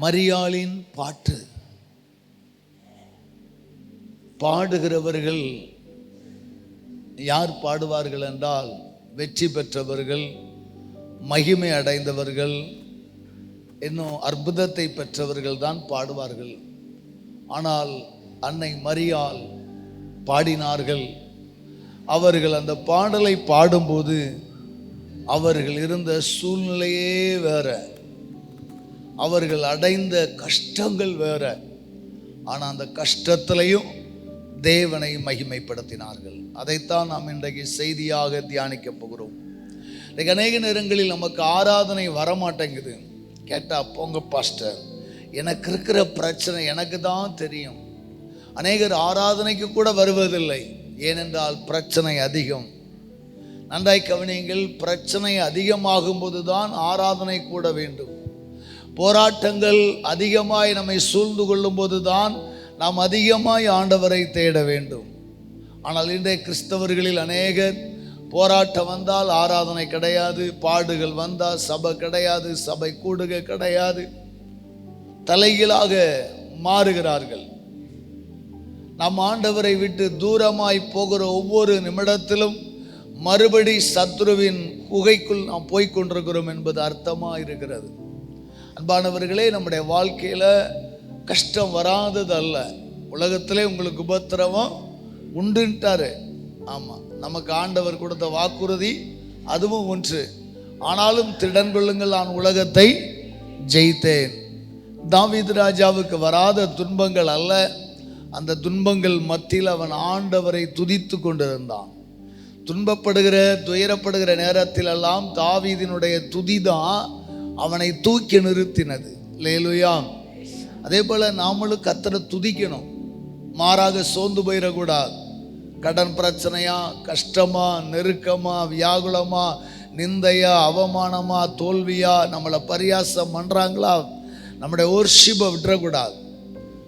மரியாளின் பாட்டு. பாடுகிறவர்கள் யார் பாடுவார்கள் என்றால், வெற்றி பெற்றவர்கள், மகிமை அடைந்தவர்கள், இன்னும் அற்புதத்தை பெற்றவர்கள் தான் பாடுவார்கள். ஆனால் அன்னை மரியாள் பாடினார்கள். அவர்கள் அந்த பாடலை பாடும்போது அவர்கள் இருந்த சூழ்நிலையே வேற, அவர்கள் அடைந்த கஷ்டங்கள் வேற. ஆனால் அந்த கஷ்டத்திலையும் தேவனை மகிமைப்படுத்தினார்கள். அதைத்தான் நாம் இன்றைக்கு செய்தியாக தியானிக்க போகிறோம். இன்றைக்கு அநேக நேரங்களில் நமக்கு ஆராதனை வரமாட்டேங்குது. கேட்டால், போங்க பாஸ்டர், எனக்கு இருக்கிற பிரச்சனை எனக்கு தான் தெரியும். அநேகர் ஆராதனைக்கு கூட வருவதில்லை. ஏனென்றால் பிரச்சனை அதிகம். நன்றாய் கவனியுங்கள், பிரச்சனை அதிகமாகும் போது தான் ஆராதனை கூட வேண்டும். போராட்டங்கள் அதிகமாய் நம்மை சூழ்ந்து கொள்ளும் போது தான் நாம் அதிகமாய் ஆண்டவரை தேட வேண்டும். ஆனால் இன்றைய கிறிஸ்தவர்களில் அநேகர் போராட்டம் வந்தால் ஆராதனை கிடையாது, பாடுகள் வந்தால் சபை கிடையாது, சபை கூடுகை கிடையாது, தலைகீழாக மாறுகிறார்கள். நம் ஆண்டவரை விட்டு தூரமாய் போகிற ஒவ்வொரு நிமிடத்திலும் மறுபடி சத்ருவின் குகைக்குள் நாம் போய்கொண்டிருக்கிறோம் என்பது அர்த்தமாக இருக்கிறது. அன்பானவர்களே, நம்முடைய வாழ்க்கையில் கஷ்டம் வராதது அல்ல. உலகத்திலே உங்களுக்கு உபத்திரவம் உண்டுன்ட்டாரு. ஆமாம், நமக்கு ஆண்டவர் கொடுத்த வாக்குறுதி அதுவும் ஒன்று. ஆனாலும் திடன் கொள்ளுங்கள், நான் உலகத்தை ஜெயித்தேன். தாவீது ராஜாவுக்கு வராத துன்பங்கள் அல்ல, அந்த துன்பங்கள் மத்தியில் அவன் ஆண்டவரை துதித்து கொண்டிருந்தான். துன்பப்படுகிற துயரப்படுகிற நேரத்திலெல்லாம் தாவீதினுடைய துதி தான் அவனை தூக்கி நிறுத்தினது. அல்லேலூயா. அதே போல் நாமளும் கர்த்தரை துதிக்கணும், மாறாக சோர்ந்து போயிடக்கூடாது. கடன் பிரச்சனையா, கஷ்டமா, நெருக்கமா, வியாகுலமா, நிந்தையா, அவமானமா, தோல்வியா, நம்மளை பரியாசம் பண்ணுறாங்களா, நம்முடைய வொர்ஷிப்பை விட்டுறக்கூடாது,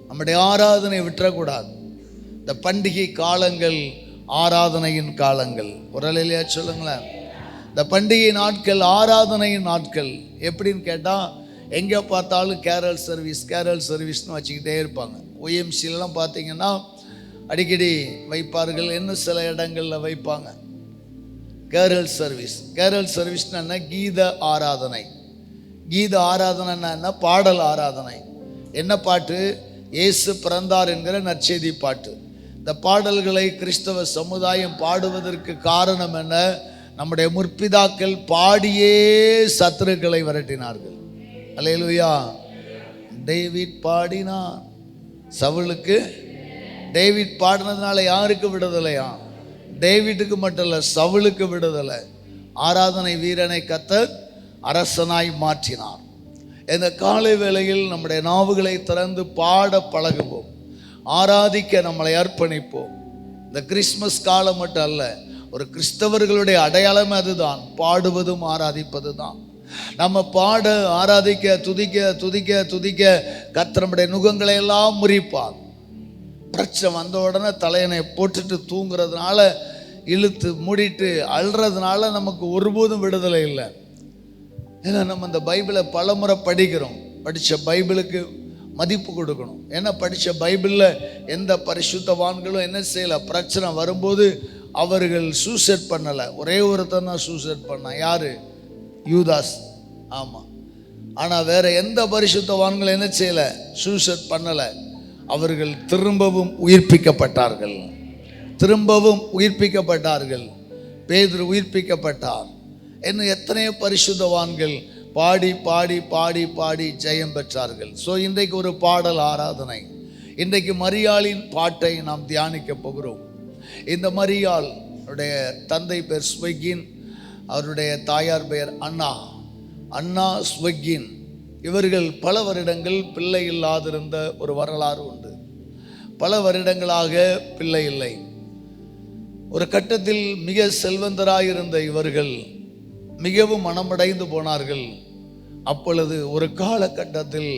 நம்முடைய ஆராதனை விட்டுறக்கூடாது. இந்த பண்டிகை காலங்கள் ஆராதனையின் காலங்கள். ஒரு இல்லையா சொல்லுங்களேன். இந்த பண்டிகை நாட்கள் ஆராதனையின் நாட்கள். எப்படின்னு கேட்டால், எங்கே பார்த்தாலும் கேரல் சர்வீஸ்னு வச்சுக்கிட்டே இருப்பாங்க. OMCலாம் பார்த்தீங்கன்னா அடிக்கடி வைப்பார்கள், இன்னும் சில இடங்களில் வைப்பாங்க கேரல் சர்வீஸ்னா என்ன? கீத ஆராதனை. கீத ஆராதனைன்னா என்ன? பாடல் ஆராதனை. என்ன பாட்டு? இயேசு பிறந்தார் என்கிற நற்செய்தி பாட்டு. இந்த பாடல்களை கிறிஸ்தவ சமுதாயம் பாடுவதற்கு காரணம் என்ன? நம்முடைய முற்பிதாக்கள் பாடியே சத்துருக்களை விரட்டினார்கள். அல்லேலூயா. டேவிட் பாடினான் சவுலுக்கு. டேவிட் பாடினதுனால யாருக்கு விடுதலையா? டேவிட்டுக்கு மட்டும் இல்லை, சவுலுக்கு விடுதலை. ஆராதனை வீரனை கர்த்தர் அரசனாய் மாற்றினார். இந்த காலை வேளையில் நம்முடைய நாவுகளை திறந்து பாட பழகுவோம், ஆராதிக்க நம்மளை அர்ப்பணிப்போம். இந்த கிறிஸ்மஸ் காலம் மட்டும் அல்ல, ஒரு கிறிஸ்தவர்களுடைய அடையாளமே அதுதான், பாடுவதும் ஆராதிப்பது தான். நம்ம பாட, ஆராதிக்க, துதிக்க துதிக்க துதிக்க கர்த்தர் நம்முடைய நுகங்களை எல்லாம் முறிப்பார். பிரச்சனை வந்த உடனே தலையணை போட்டுட்டு தூங்குறதுனால, இழுத்து மூடிட்டு அழுறதுனால நமக்கு ஒருபோதும் விடுதலை இல்லை. ஏன்னா நம்ம இந்த பைபிளை பலமுறை படிக்கிறோம். படித்த பைபிளுக்கு மதிப்பு கொடுக்கணும். ஏன்னா படித்த பைபிளில் எந்த பரிசுத்தவான்களும் என்ன செய்யலை, பிரச்சனை வரும்போது அவர்கள் சூசைட் பண்ணலை. ஒரே ஒருத்தன் தான் சூசைட் பண்ணான். யார்? யூதாஸ். ஆமாம். ஆனால் வேற எந்த பரிசுத்தவான்களும் என்ன செய்யலை, சூசைட் பண்ணலை. அவர்கள் திரும்பவும் உயிர்ப்பிக்கப்பட்டார்கள். பேதுரு உயிர்ப்பிக்கப்பட்டார். இன்னும் எத்தனையோ பரிசுத்தவான்கள் பாடி பாடி பாடி பாடி ஜெயம் பெற்றார்கள். ஸோ இன்றைக்கு ஒரு பாடல் ஆராதனை. இன்றைக்கு மரியாளின் பாட்டை நாம் தியானிக்க போகிறோம். இந்த மரியாள் அவருடைய தந்தை பேர் ஸ்வெகின், அவருடைய தாயார் பெயர் அண்ணா ஸ்வெகின். இவர்கள் பல வருடங்கள் பிள்ளை இல்லாதிருந்த ஒரு வரலாறு உண்டு. பல வருடங்களாக பிள்ளை இல்லை. ஒரு கட்டத்தில் மிக செல்வந்தராயிருந்த இவர்கள் மிகவும் மனமடைந்து போனார்கள். அப்பொழுது ஒரு காலகட்டத்தில்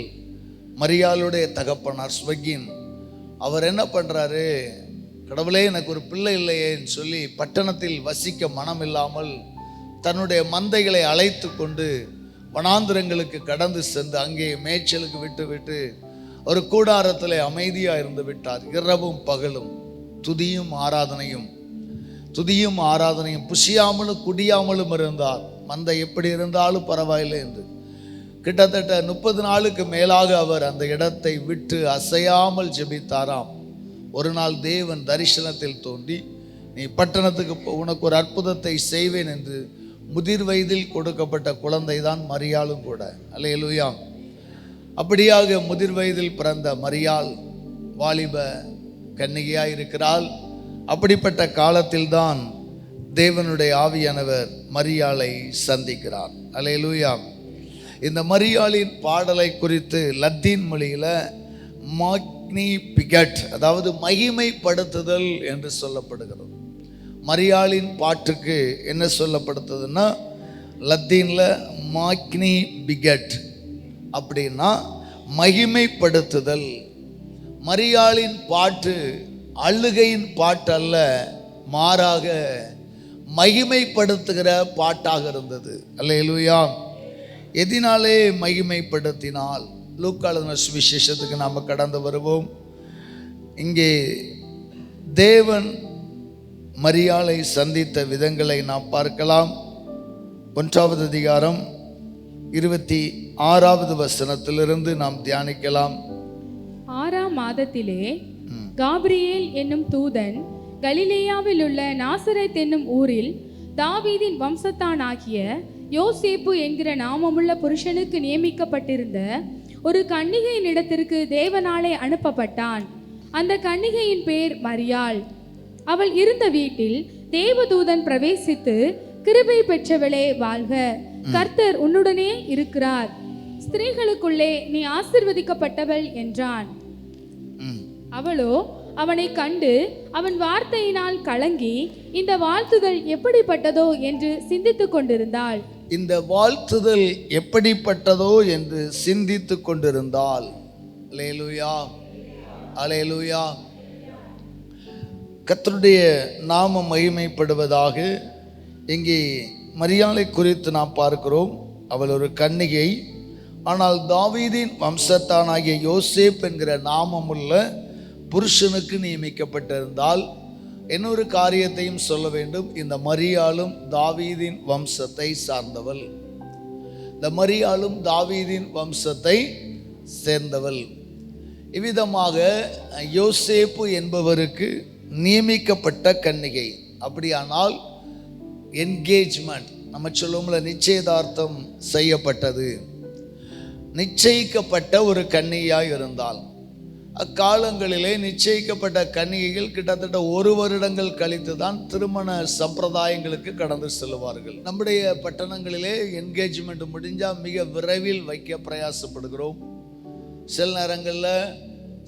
மரியாளுடைய தகப்பனார் ஸ்வெகின் அவர் என்ன பண்ணுறாரு, கடவுளே எனக்கு ஒரு பிள்ளை இல்லையேன்னு சொல்லி பட்டணத்தில் வசிக்க மனம் இல்லாமல் தன்னுடைய மந்தைகளை அழைத்து கொண்டு வனாந்திரங்களுக்கு கடந்து சென்று அங்கே மேய்ச்சலுக்கு விட்டு விட்டு ஒரு கூடாரத்தில் அமைதியாக இருந்து விட்டார். இரவும் பகலும் துதியும் ஆராதனையும் புசியாமலும் குடியாமலும் இருந்தார். மந்தை எப்படி இருந்தாலும் பரவாயில்லை என்று கிட்டத்தட்ட 30 நாளுக்கு மேலாக அவர் அந்த இடத்தை விட்டு அசையாமல் ஜெபித்தாராம். ஒரு நாள் தேவன் தரிசனத்தில் தோன்றி, நீ பட்டணத்துக்கு உனக்கு ஒரு அற்புதத்தை செய்வேன் என்று முதிர் வயதில் கொடுக்கப்பட்ட குழந்தை தான் மரியாளும் கூட. அல்லேலூயா. அப்படியாக முதிர் வயதில் பிறந்த மரியாள் வாலிப கன்னிகையாய் இருக்கிறாள். அப்படிப்பட்ட காலத்தில்தான் தேவனுடைய ஆவியானவர் மரியாளை சந்திக்கிறார். அல்லேலூயா. இந்த மரியாளின் பாடலை குறித்து லத்தீன் மொழியில் மாக்னிபிகட், அதாவது மகிமைப்படுத்துதல் என்று சொல்லப்படுகிறது. மரியாளின் பாட்டுக்கு என்ன சொல்லப்படுத்துதுன்னா லத்தீனில் மாக்னிபிகட், அப்படின்னா மகிமைப்படுத்துதல். மரியாளின் பாட்டு அழுகையின் பாட்டு அல்ல, மாறாக மகிமைப்படுத்துகிற பாட்டாக இருந்தது. அல்லேலூயா. எதினாலே மகிமைப்படுத்தினால்? லூக்கா எழுதின சுவிசேஷத்துக்கு நாம் கடந்து வருவோம். இங்கே தேவன் மரியாளை சந்தித்த விதங்களை நாம் பார்க்கலாம். 1வது அதிகாரம் 26வது வசனத்திலிருந்து நாம் தியானிக்கலாம். 6ஆம் மாதத்திலே காபிரியேல் என்னும் தூதன் கலிலேயாவில் உள்ள நாசரேத் என்னும் ஊரில் தாவீதின் வம்சத்தானாகிய யோசேப்பு என்கிற நாமமுள்ள புருஷனுக்கு நியமிக்கப்பட்டிருந்த ஒரு கன்னிகையின் இடத்திற்கு தேவனாலே அனுப்பப்பட்டான். அந்த கன்னிகையின் பேர் மரியாள். அவள் இருந்த வீட்டில் தேவதூதன் பிரவேசித்து, கிருபை பெற்றவளே வாழ்க, கர்த்தர் உன்னுடனே இருக்கிறார், ஸ்திரீகளுக்குள்ளே நீ ஆசீர்வதிக்கப்பட்டவள் என்றான். அவளோ அவனை கண்டு அவன் வார்த்தையினால் கலங்கி இந்த வாழ்த்துதல் எப்படிப்பட்டதோ என்று சிந்தித்துக் கொண்டிருந்தாள். இந்த வாழ்த்துதல் எப்படிப்பட்டதோ என்று சிந்தித்துக் கொண்டிருந்தாள். அல்லேலூயா, அல்லேலூயா. கர்த்தருடைய நாமம் மகிமைப்படுவதாக. இங்கே மரியாளை குறித்து நாம் பார்க்கிறோம். அவள் ஒரு கன்னிகை. ஆனால் தாவீதின் வம்சத்தானாகிய யோசேப் என்கிற நாமமுள்ள புருஷனுக்கு நியமிக்கப்பட்டிருந்தால், இன்னொரு காரியத்தையும் சொல்ல வேண்டும். இந்த மரியாளும் தாவீதின் வம்சத்தை சார்ந்தவள். இந்த மரியாளும் தாவீதின் வம்சத்தை சேர்ந்தவள். இவ்விதமாக யோசேப்பு என்பவருக்கு நியமிக்கப்பட்ட கன்னிகை. அப்படியானால் என்கேஜ்மெண்ட், நம்ம சொல்லுவோம்ல, நிச்சயதார்த்தம் செய்யப்பட்டது, நிச்சயிக்கப்பட்ட ஒரு கன்னியாய் இருந்தால். அக்காலங்களிலே நிச்சயிக்கப்பட்ட கன்னிகைகள் கிட்டத்தட்ட 1 வருடங்கள் கழித்து தான் திருமண சம்பிரதாயங்களுக்கு கடந்து செல்வார்கள். நம்முடைய பட்டணங்களிலே என்கேஜ்மெண்ட் முடிஞ்சால் மிக விரைவில் வைக்க பிரயாசப்படுகிறோம். சில நேரங்களில்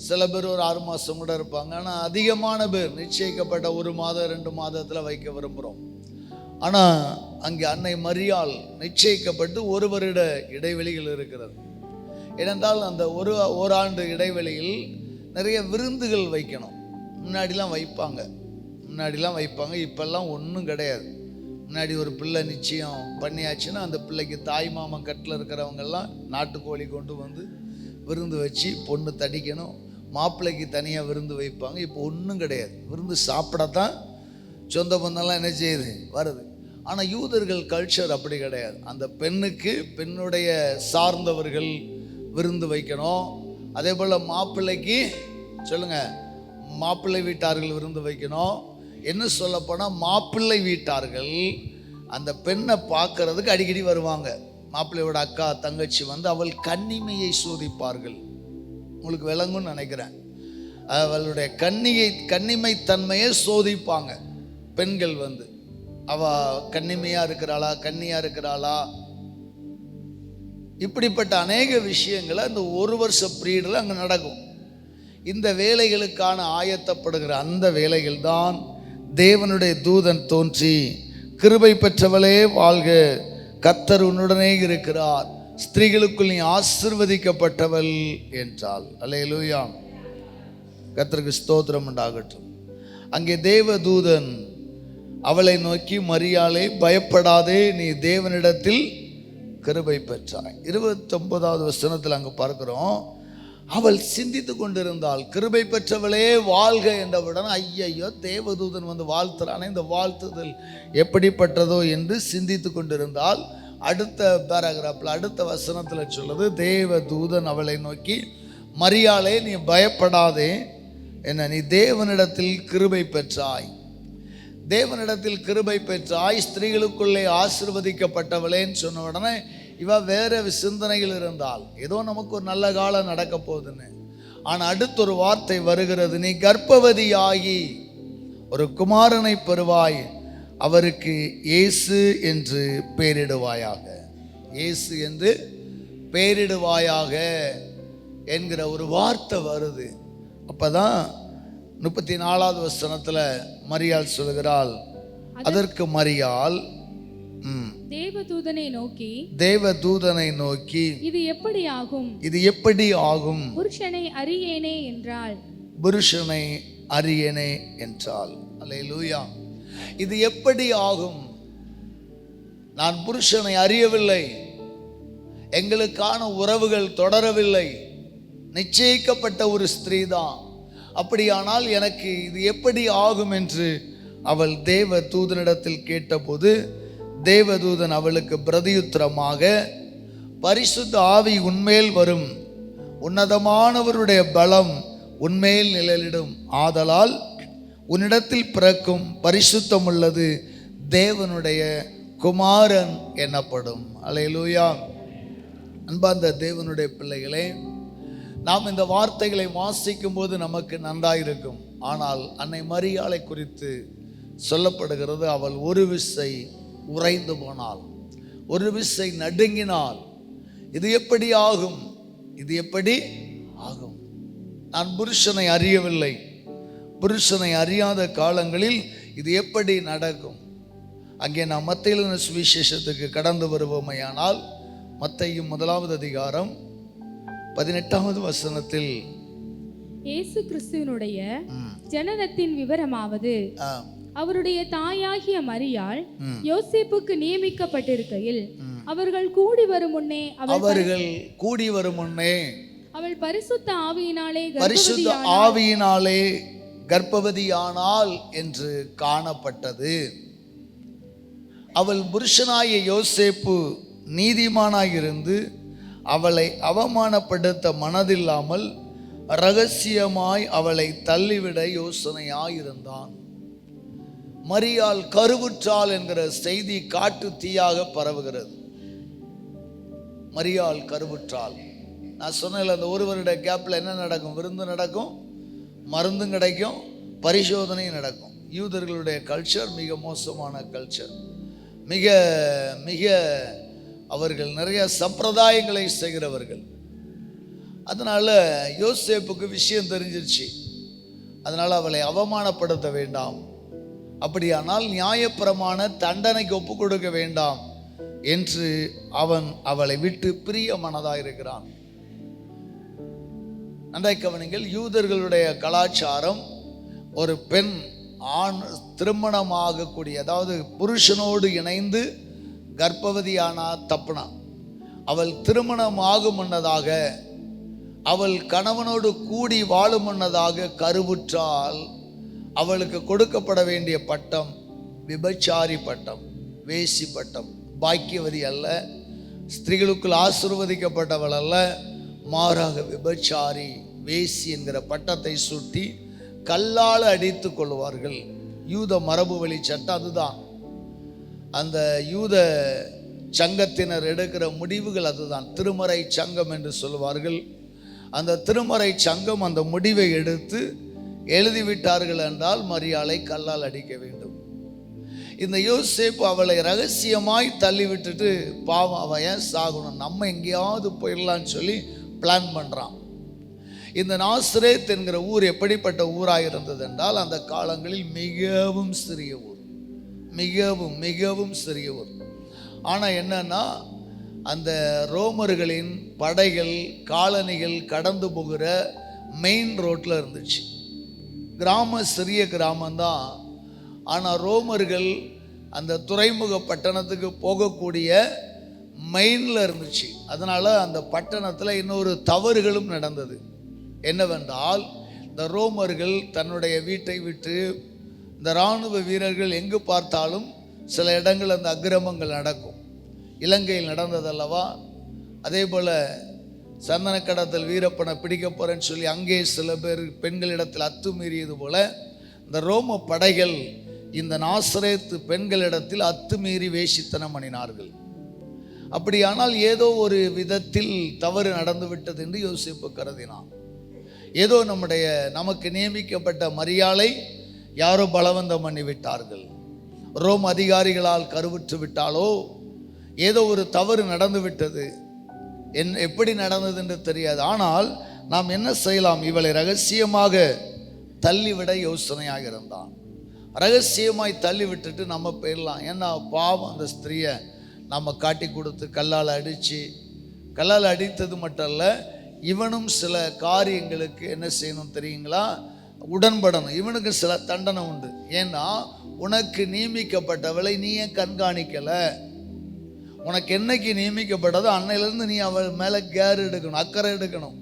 சில பேர் ஒரு 6 மாதம் கூட இருப்பாங்க. ஆனால் அதிகமான பேர் நிச்சயிக்கப்பட்ட 1 மாதம் 2 மாதத்தில் வைக்க விரும்புகிறோம். ஆனால் அங்கே அன்னை மரியாள் நிச்சயிக்கப்பட்டு 1 வருட இடைவெளிகள் இருக்கிறது. ஏனென்றால் அந்த ஓராண்டு இடைவெளியில் நிறைய விருந்துகள் வைக்கணும். முன்னாடிலாம் வைப்பாங்க, இப்பெல்லாம் ஒன்றும் கிடையாது. முன்னாடி ஒரு பிள்ளை நிச்சயம் பண்ணியாச்சுன்னா அந்த பிள்ளைக்கு தாய் மாமன் கட்டில் இருக்கிறவங்கெல்லாம் நாட்டுக்கோழி கொண்டு வந்து விருந்து வச்சு பொண்ணு தடிக்கணும். மாப்பிள்ளைக்கு தனியாக விருந்து வைப்பாங்க. இப்போ ஒன்றும் கிடையாது. விருந்து சாப்பிடத்தான் சொந்த பந்தெல்லாம் என்ன செய்யுது, வருது. ஆனால் யூதர்கள் கல்ச்சர் அப்படி கிடையாது. அந்த பெண்ணுக்கு பெண்ணுடைய சார்ந்தவர்கள் விருந்து வைக்கணும். அதே போல் மாப்பிள்ளைக்கு மாப்பிள்ளை வீட்டார்கள் விருந்து வைக்கணும். என்ன சொல்லப்போனால் மாப்பிள்ளை வீட்டார்கள் அந்த பெண்ணை பார்க்கறதுக்கு அடிக்கடி வருவாங்க. மாப்பிள்ளையோட அக்கா தங்கச்சி வந்து அவள் கன்னிமையை சோதிப்பார்கள். உங்களுக்கு விளங்கும்னு நினைக்கிறேன். அவளுடைய கன்னிமை தன்மையை சோதிப்பாங்க. பெண்கள் வந்து அவ கன்னிமையாக இருக்கிறாளா, கன்னியாக இருக்கிறாளா, இப்படிப்பட்ட அநேக விஷயங்களை அந்த 1 வருஷ பீரியடில் அங்கே நடக்கும். இந்த வேலைகளுக்கான ஆயத்தப்படுகிற அந்த வேலைகள் தான் தேவனுடைய தூதன் தோன்றி, கிருபை பெற்றவளே வாழ்க, கர்த்தர் உன்னுடனே இருக்கிறார், ஸ்திரீகளுக்குள் நீ ஆசீர்வதிக்கப்பட்டவள் என்றாள். அல்லேலூயா. கர்த்தருக்கு ஸ்தோத்திரம் உண்டாகட்டும். அங்கே கிருபை பெற்றாய். 29வது வசனத்தில் அங்கே பார்க்கிறோம், அவள் சிந்தித்து கொண்டிருந்தாள். கிருபை பெற்றவளே வாழ்க என்றவுடன் ஐயையோ தேவதூதன் வந்து வாழ்த்துறானே, இந்த வாழ்த்துதல் எப்படிப்பட்டதோ என்று சிந்தித்து கொண்டிருந்தால் அடுத்த பேராகிராஃபில் அடுத்த வசனத்தில் சொல்லுது, தேவதூதன் அவளை நோக்கி, மரியாளே நீ பயப்படாதே, என்ன நீ தேவனிடத்தில் கிருபை பெற்றாய், தேவனிடத்தில் கிருபை பெற்றாய், ஸ்திரீகளுக்குள்ளே ஆசீர்வதிக்கப்பட்டவளேன்னு சொன்ன உடனே இவ வேற சிந்தனைகள் இருந்தால் ஏதோ நமக்கு ஒரு நல்ல காலம் நடக்க போகுதுன்னு. ஆனால் அடுத்த ஒரு வார்த்தை வருகிறது, நீ கர்ப்பவதியாகி ஒரு குமாரனை பெறுவாய், அவருக்கு இயேசு என்று பெயரிடுவாயாக, இயேசு என்று பெயரிடுவாயாக என்கிற ஒரு வார்த்தை வருது. அப்பதான் 34வது வசனத்துல மரியாள் சொல்கிறாள், அதற்கு மரியாள் தேவதூதனை நோக்கி இது எப்படி ஆகும், இது எப்படி ஆகும், புருஷனை அறியேனே என்றாள், புருஷனை அறியேனே என்றாள். அல்லேலூயா. இது எப்படி ஆகும், நான் புருஷனை அறியவில்லை, எங்களுக்கான உறவுகள் தொடரவில்லை, நிச்சயிக்கப்பட்ட ஒரு ஸ்திரீ தான், அப்படியானால் எனக்கு இது எப்படி ஆகும் என்று அவள் தேவ தூதனிடத்தில் கேட்டபோது தேவதூதன் அவளுக்கு பிரதியுத்தரமாக, பரிசுத்த ஆவி உன்மேல் வரும், உன்னதமானவருடைய பலம் உன்மேல் நிழலிடும், ஆதலால் உன்னிடத்தில் பிறக்கும் பரிசுத்தம் உள்ளது தேவனுடைய குமாரன் எனப்படும். அல்லேலூயா. அன்பார்ந்த தேவனுடைய பிள்ளைகளே, நாம் இந்த வார்த்தைகளை வாசிக்கும் போது நமக்கு நன்றாயிருக்கும். ஆனால் அன்னை மரியாளை குறித்து சொல்லப்படுகிறது, அவள் ஒரு விசை உறைந்து போனாள், ஒரு விசை நடுங்கினாள். இது எப்படி ஆகும், இது எப்படி ஆகும், நான் புருஷனை அறியவில்லை, புருஷனை அறியாத காலங்களில் இது எப்படி நடக்கும். அங்கே நாம் மத்தேயு சுவிசேஷத்துக்கு கடந்து வருவோமையானால், மத்தேயு 1வது அதிகாரம் 18வது வசனத்தில் இயேசு கிறிஸ்துவினுடைய ஜனனத்தின் விவரமாவது, அவருடைய தாயாகிய மரியாள் யோசேப்புக்கு நியமிக்கப்பட்டிருக்கையில் அவர்கள் கூடி வரும் முன்னே அவள் பரிசுத்த ஆவியினாலே கர்ப்பவதியானாள் என்று காணப்பட்டது. அவள் புருஷனாகிய யோசேப்பு நீதிமானாயிருந்து அவளை அவமானப்படுத்த மனதில்லாமல் இரகசியமாய் அவளை தள்ளிவிட யோசனையாயிருந்தான். மரியாள் கருவுற்றாள் என்கிற செய்தி காட்டு தீயாக பரவுகிறது. மரியாள் கருவுற்றாள். நான் சொன்னேன், அந்த ஒரு வருட கேப்ல என்ன நடக்கும், விருந்து நடக்கும், மருந்தும் கிடைக்கும், பரிசோதனையும் நடக்கும். யூதர்களுடைய கல்ச்சர் மிக மோசமான கல்ச்சர். மிக மிக அவர்கள் நிறைய சம்பிரதாயங்களை செய்கிறவர்கள். அதனால யோசேப்புக்கு விஷயம் தெரிஞ்சிருச்சு. அதனால அவளை அவமானப்படுத்த வேண்டாம், அப்படியானால் நியாயப்பிரமாண தண்டனைக்கு ஒப்பு கொடுக்க வேண்டாம் என்று அவன் அவளை விட்டு பிரிய மனதாக இருக்கிறான். நன்றாய் கவனிங்கள், யூதர்களுடைய கலாச்சாரம் ஒரு பெண் ஆண் திருமணமாகக்கூடிய, அதாவது புருஷனோடு இணைந்து கர்ப்பவதியானா தப்புனா, அவள் திருமணம் ஆகும் முன்னதாக, அவள் கணவனோடு கூடி வாழும் முன்னதாக கருவுற்றால் அவளுக்கு கொடுக்கப்பட வேண்டிய பட்டம் விபச்சாரி பட்டம், வேசி பட்டம். பாக்கியவதி அல்ல, ஸ்திரீகளுக்குள் ஆசீர்வதிக்கப்பட்டவள் அல்ல, மாறாக விபச்சாரி வேசி என்கிற பட்டத்தை சூட்டி கல்லால் அடித்து கொள்வார்கள். யூத மரபு வழி சட்டம் அதுதான். அந்த யூத சங்கத்தினர் எடுக்கிற முடிவுகள் அதுதான். திருமறை சங்கம் என்று சொல்வார்கள். அந்த திருமறை சங்கம் அந்த முடிவை எடுத்து எழுதிவிட்டார்கள் என்றால் மரியாளை கல்லால் அடிக்க வேண்டும். இந்த யோசேப்பு அவளை ரகசியமாய் தள்ளி விட்டுட்டு, பாவம் அவன் ஏன் சாகணும், நம்ம எங்கேயாவது போயிடலான்னு சொல்லி பிளான் பண்ணுறான். இந்த நாசரேத் என்கிற ஊர் எப்படிப்பட்ட ஊராக இருந்தது என்றால், அந்த காலங்களில் மிகவும் சிறிய ஊர், மிகவும் மிகவும் சிறிய ஊர். ஆனால் என்னன்னா, அந்த ரோமர்களின் படைகள் காலனிகள் கடந்து போகிற மெயின் ரோட்டில் இருந்துச்சு. கிராமம் சிறிய கிராமந்தான். ஆனால் ரோமர்கள் அந்த துறைமுக பட்டணத்துக்கு போகக்கூடிய மெயினில் இருந்துச்சு. அதனால் அந்த பட்டணத்தில் இன்னொரு தவறுகளும் நடந்தது. என்னவென்றால், இந்த ரோமர்கள் தன்னுடைய வீட்டை விட்டு இந்த இராணுவ வீரர்கள் எங்கு பார்த்தாலும் சில இடங்கள் அந்த அக்கிரமங்கள் நடக்கும். இலங்கையில் நடந்ததல்லவா? அதே போல் சந்தன கடத்தல் வீரப்பனை பிடிக்க போகிறேன்னு சொல்லி அங்கே சில பேர் பெண்களிடத்தில் அத்துமீறியது போல இந்த ரோம படைகள் இந்த நாசரேத்து பெண்களிடத்தில் அத்துமீறி வேசித்தனம் பண்ணினார்கள். அப்படியானால் ஏதோ ஒரு விதத்தில் தவறு நடந்து விட்டது என்று யோசிப்பு கருதினான். ஏதோ நமக்கு நியமிக்கப்பட்ட மரியாதை யாரோ பலவந்தம் பண்ணி விட்டார்கள், ரோம் அதிகாரிகளால் கருவுற்று விட்டாலோ, ஏதோ ஒரு தவறு நடந்து விட்டது. எப்படி நடந்தது என்று தெரியாது. ஆனால் நாம் என்ன செய்யலாம்? இவளை ரகசியமாக தள்ளிவிட யோசனையாக இருந்தான். ரகசியமாய் தள்ளி விட்டுட்டு நம்ம போயிடலாம். ஏன்னா பாவம், அந்த ஸ்திரீயை நம்ம காட்டி கொடுத்து கல்லால் அடித்தது மட்டும் இல்லை, இவனும் சில காரியங்களுக்கு என்ன செய்யணும் தெரியுங்களா? உடன்படணும். இவனுக்கு சில தண்டனை உண்டு. ஏன்னா உனக்கு நியமிக்கப்பட்டவளை நீ ஏன் கண்காணிக்கலை? உனக்கு என்னைக்கு நியமிக்கப்பட்டதோ அன்னையிலேருந்து நீ அவள் மேலே கேர் எடுக்கணும், அக்கறை எடுக்கணும்.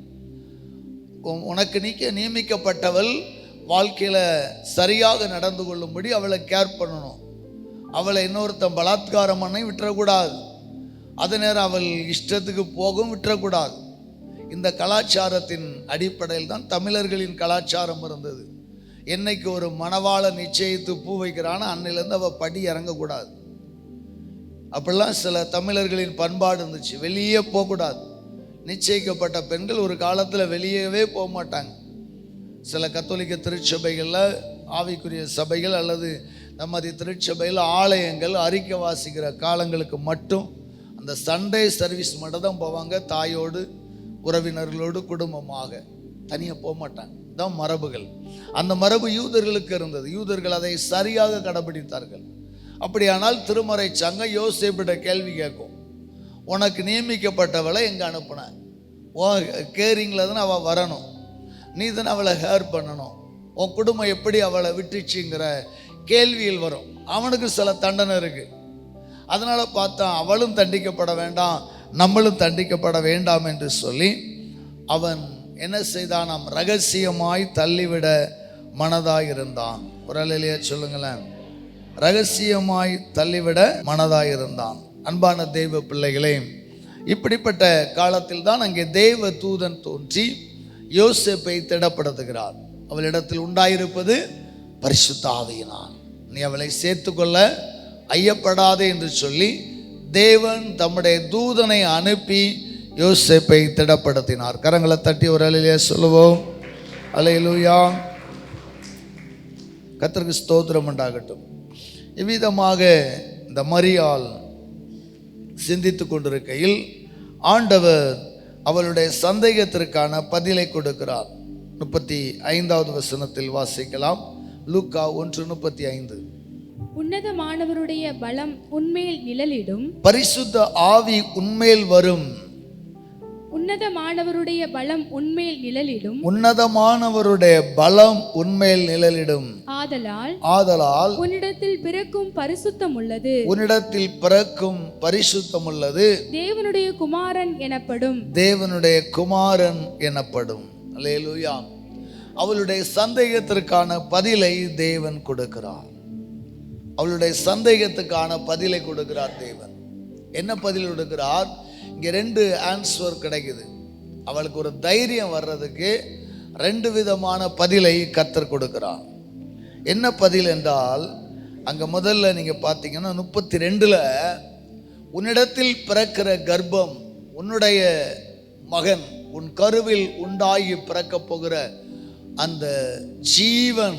உனக்கு நியமிக்கப்பட்டவள் வாழ்க்கையில் சரியாக நடந்து கொள்ளும்படி அவளை கேர் பண்ணணும். அவளை இன்னொருத்தன் பலாத்காரம் பண்ணி விட்டுறக்கூடாது. அதே நேரம் அவள் இஷ்டத்துக்கு போகவும் விட்டுறக்கூடாது. இந்த கலாச்சாரத்தின் அடிப்படையில் தான் தமிழர்களின் கலாச்சாரம் இருந்தது. என்னைக்கு ஒரு மணவாள நிச்சயித்து பூ வைக்கிறான்னு அன்னையிலேருந்து அவள் படி இறங்கக்கூடாது. அப்படிலாம் சில தமிழர்களின் பண்பாடு இருந்துச்சு. வெளியே போகக்கூடாது. நிச்சயிக்கப்பட்ட பெண்கள் ஒரு காலத்தில் வெளியவே போக மாட்டாங்க. சில கத்தோலிக்க திருச்சபைகளில், ஆவிக்குரிய சபைகள் அல்லது நமது திருச்சபையில் ஆலயங்கள் அறிக்கை வாசிக்கிற காலங்களுக்கு மட்டும் அந்த சண்டே சர்வீஸ் மட்டும் தான் போவாங்க. தாயோடு, உறவினர்களோடு, குடும்பமாக. தனியாக போக மாட்டாங்க. தான் மரபுகள். அந்த மரபு யூதர்களுக்கு இருந்தது. யூதர்கள் அதை சரியாக கடைபிடித்தார்கள். அப்படியானால் திருமறை சங்கம் யோசேப்பிட்ட கேள்வி கேட்கும், உனக்கு நியமிக்கப்பட்டவளை எங்கே அனுப்புன? கேரிங்கில் தானே அவள் வரணும், நீ தானே அவளை ஹேர் பண்ணணும், உன் குடும்பம் எப்படி அவளை விட்டுச்சுங்கிற கேள்வியில் வரும். அவனுக்கு சில தண்டனை இருக்குது. அதனால் பார்த்தா அவளும் தண்டிக்கப்பட வேண்டாம், நம்மளும் தண்டிக்கப்பட வேண்டாம் என்று சொல்லி அவன் என்ன செய்தான்? நாம் ரகசியமாய் தள்ளிவிட மனதாய் இருந்தான். ஒரு அல்லேலூயா சொல்லுங்களேன். ரகசியமாய் தள்ளிவிட மனதாய் இருந்தான். அன்பான தெய்வ பிள்ளைகளே, இப்படிப்பட்ட காலத்தில் தான் அங்கே தெய்வ தூதன் தோன்றி யோசேப்பை திடப்படுத்துகிறார். அவளிடத்தில் உண்டாயிருப்பது பரிசுத்த ஆவியினால், நீ அவளை சேர்த்துக்கொள்ள ஐயப்படாதே என்று சொல்லி தேவன் தம்முடைய தூதனை அனுப்பி யோசேப்பை திடப்படுத்தினார். கரங்களை தட்டி ஒரு அல்லேலூயா சொல்லுவோம். அல்லேலூயா. கர்த்தருக்கு ஸ்தோத்திரம் உண்டாகட்டும். இவ்விதமாக இந்த மரியாள் சிந்தித்து கொண்டிருக்கையில் ஆண்டவர் அவளுடைய சந்தேகத்திற்கான பதிலை கொடுக்கிறார். 35வது வசனத்தில் வாசிக்கலாம். லூக்கா 1:35. உன்னதமானவருடைய பலம் உன்மேல் நிழலிடும். பரிசுத்த ஆவி உன்மேல் வரும். உன்னதமானவருடைய பலம் உன்மேல் நிழலிடும். உன்னதமானவருடைய பலம் உன்மேல் நிழலிடும். ஆதலால் உன்னிடத்தில் பிறக்கும் பரிசுத்தம் உள்ளது. உன்னிடத்தில் பிறக்கும் பரிசுத்தம் உள்ளது. தேவனுடைய குமாரன் எனப்படும். தேவனுடைய குமாரன் எனப்படும். அல்லேலூயா. அவளுடைய சந்தேகத்திற்கான பதிலை தேவன் கொடுக்கிறார். அவளுடைய சந்தேகத்துக்கான பதிலை கொடுக்கிறார் தேவன். என்ன பதில் கொடுக்கிறார்? இங்கே 2 ஆன்சர் கிடைக்குது. அவளுக்கு ஒரு தைரியம் வர்றதுக்கு 2 விதமான பதிலை கர்த்தர் கொடுக்கிறார். என்ன பதில் என்றால், அங்கே முதல்ல நீங்கள் பார்த்தீங்கன்னா 32ல் உன்னிடத்தில் பிறக்கிற கர்ப்பம், உன்னுடைய மகன், உன் கருவில் உண்டாகி பிறக்க போகிற அந்த ஜீவன்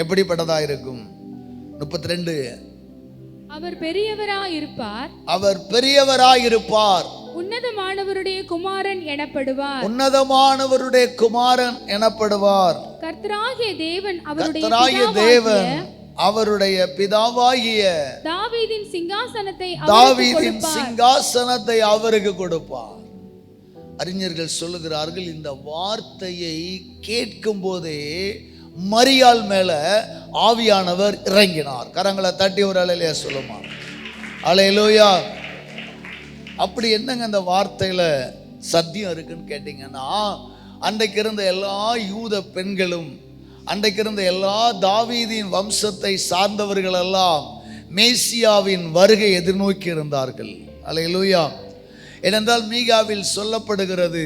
எப்படிப்பட்டதா இருக்கும்? 32. அவர் பெரியவராயிருப்பார். அவர் பெரியவராயிருப்பார். உன்னதமானவருடைய குமாரன் எனப்படுவார். உன்னதமானவருடைய குமாரன் எனப்படுவார். கர்த்தராகிய தேவன் அவருடைய பிதாவாகிய தாவீதின் சிங்காசனத்தை அவருக்கு கொடுப்பார். அறிஞர்கள் சொல்லுகிறார்கள், இந்த வார்த்தையை கேட்கும் போதே மரியாள் மேல ஆவியானவர் இறங்கினார். கரங்களை தட்டி ஒரு அல்லேலூயா சொல்லுமா. அல்லேலூயா. அப்படி என்னங்க அந்த வார்த்தையில சத்தியம் இருக்குன்னு கேட்டீங்கன்னா, அன்றைக்கு இருந்த எல்லா யூத பெண்களும், அன்றைக்கு இருந்த எல்லா தாவீதின் வம்சத்தை சார்ந்தவர்கள் எல்லாம் மேசியாவின் வருகை எதிர்நோக்கி இருந்தார்கள். அல்லேலூயா. ஏனென்றால் மீகாவில் சொல்லப்படுகிறது,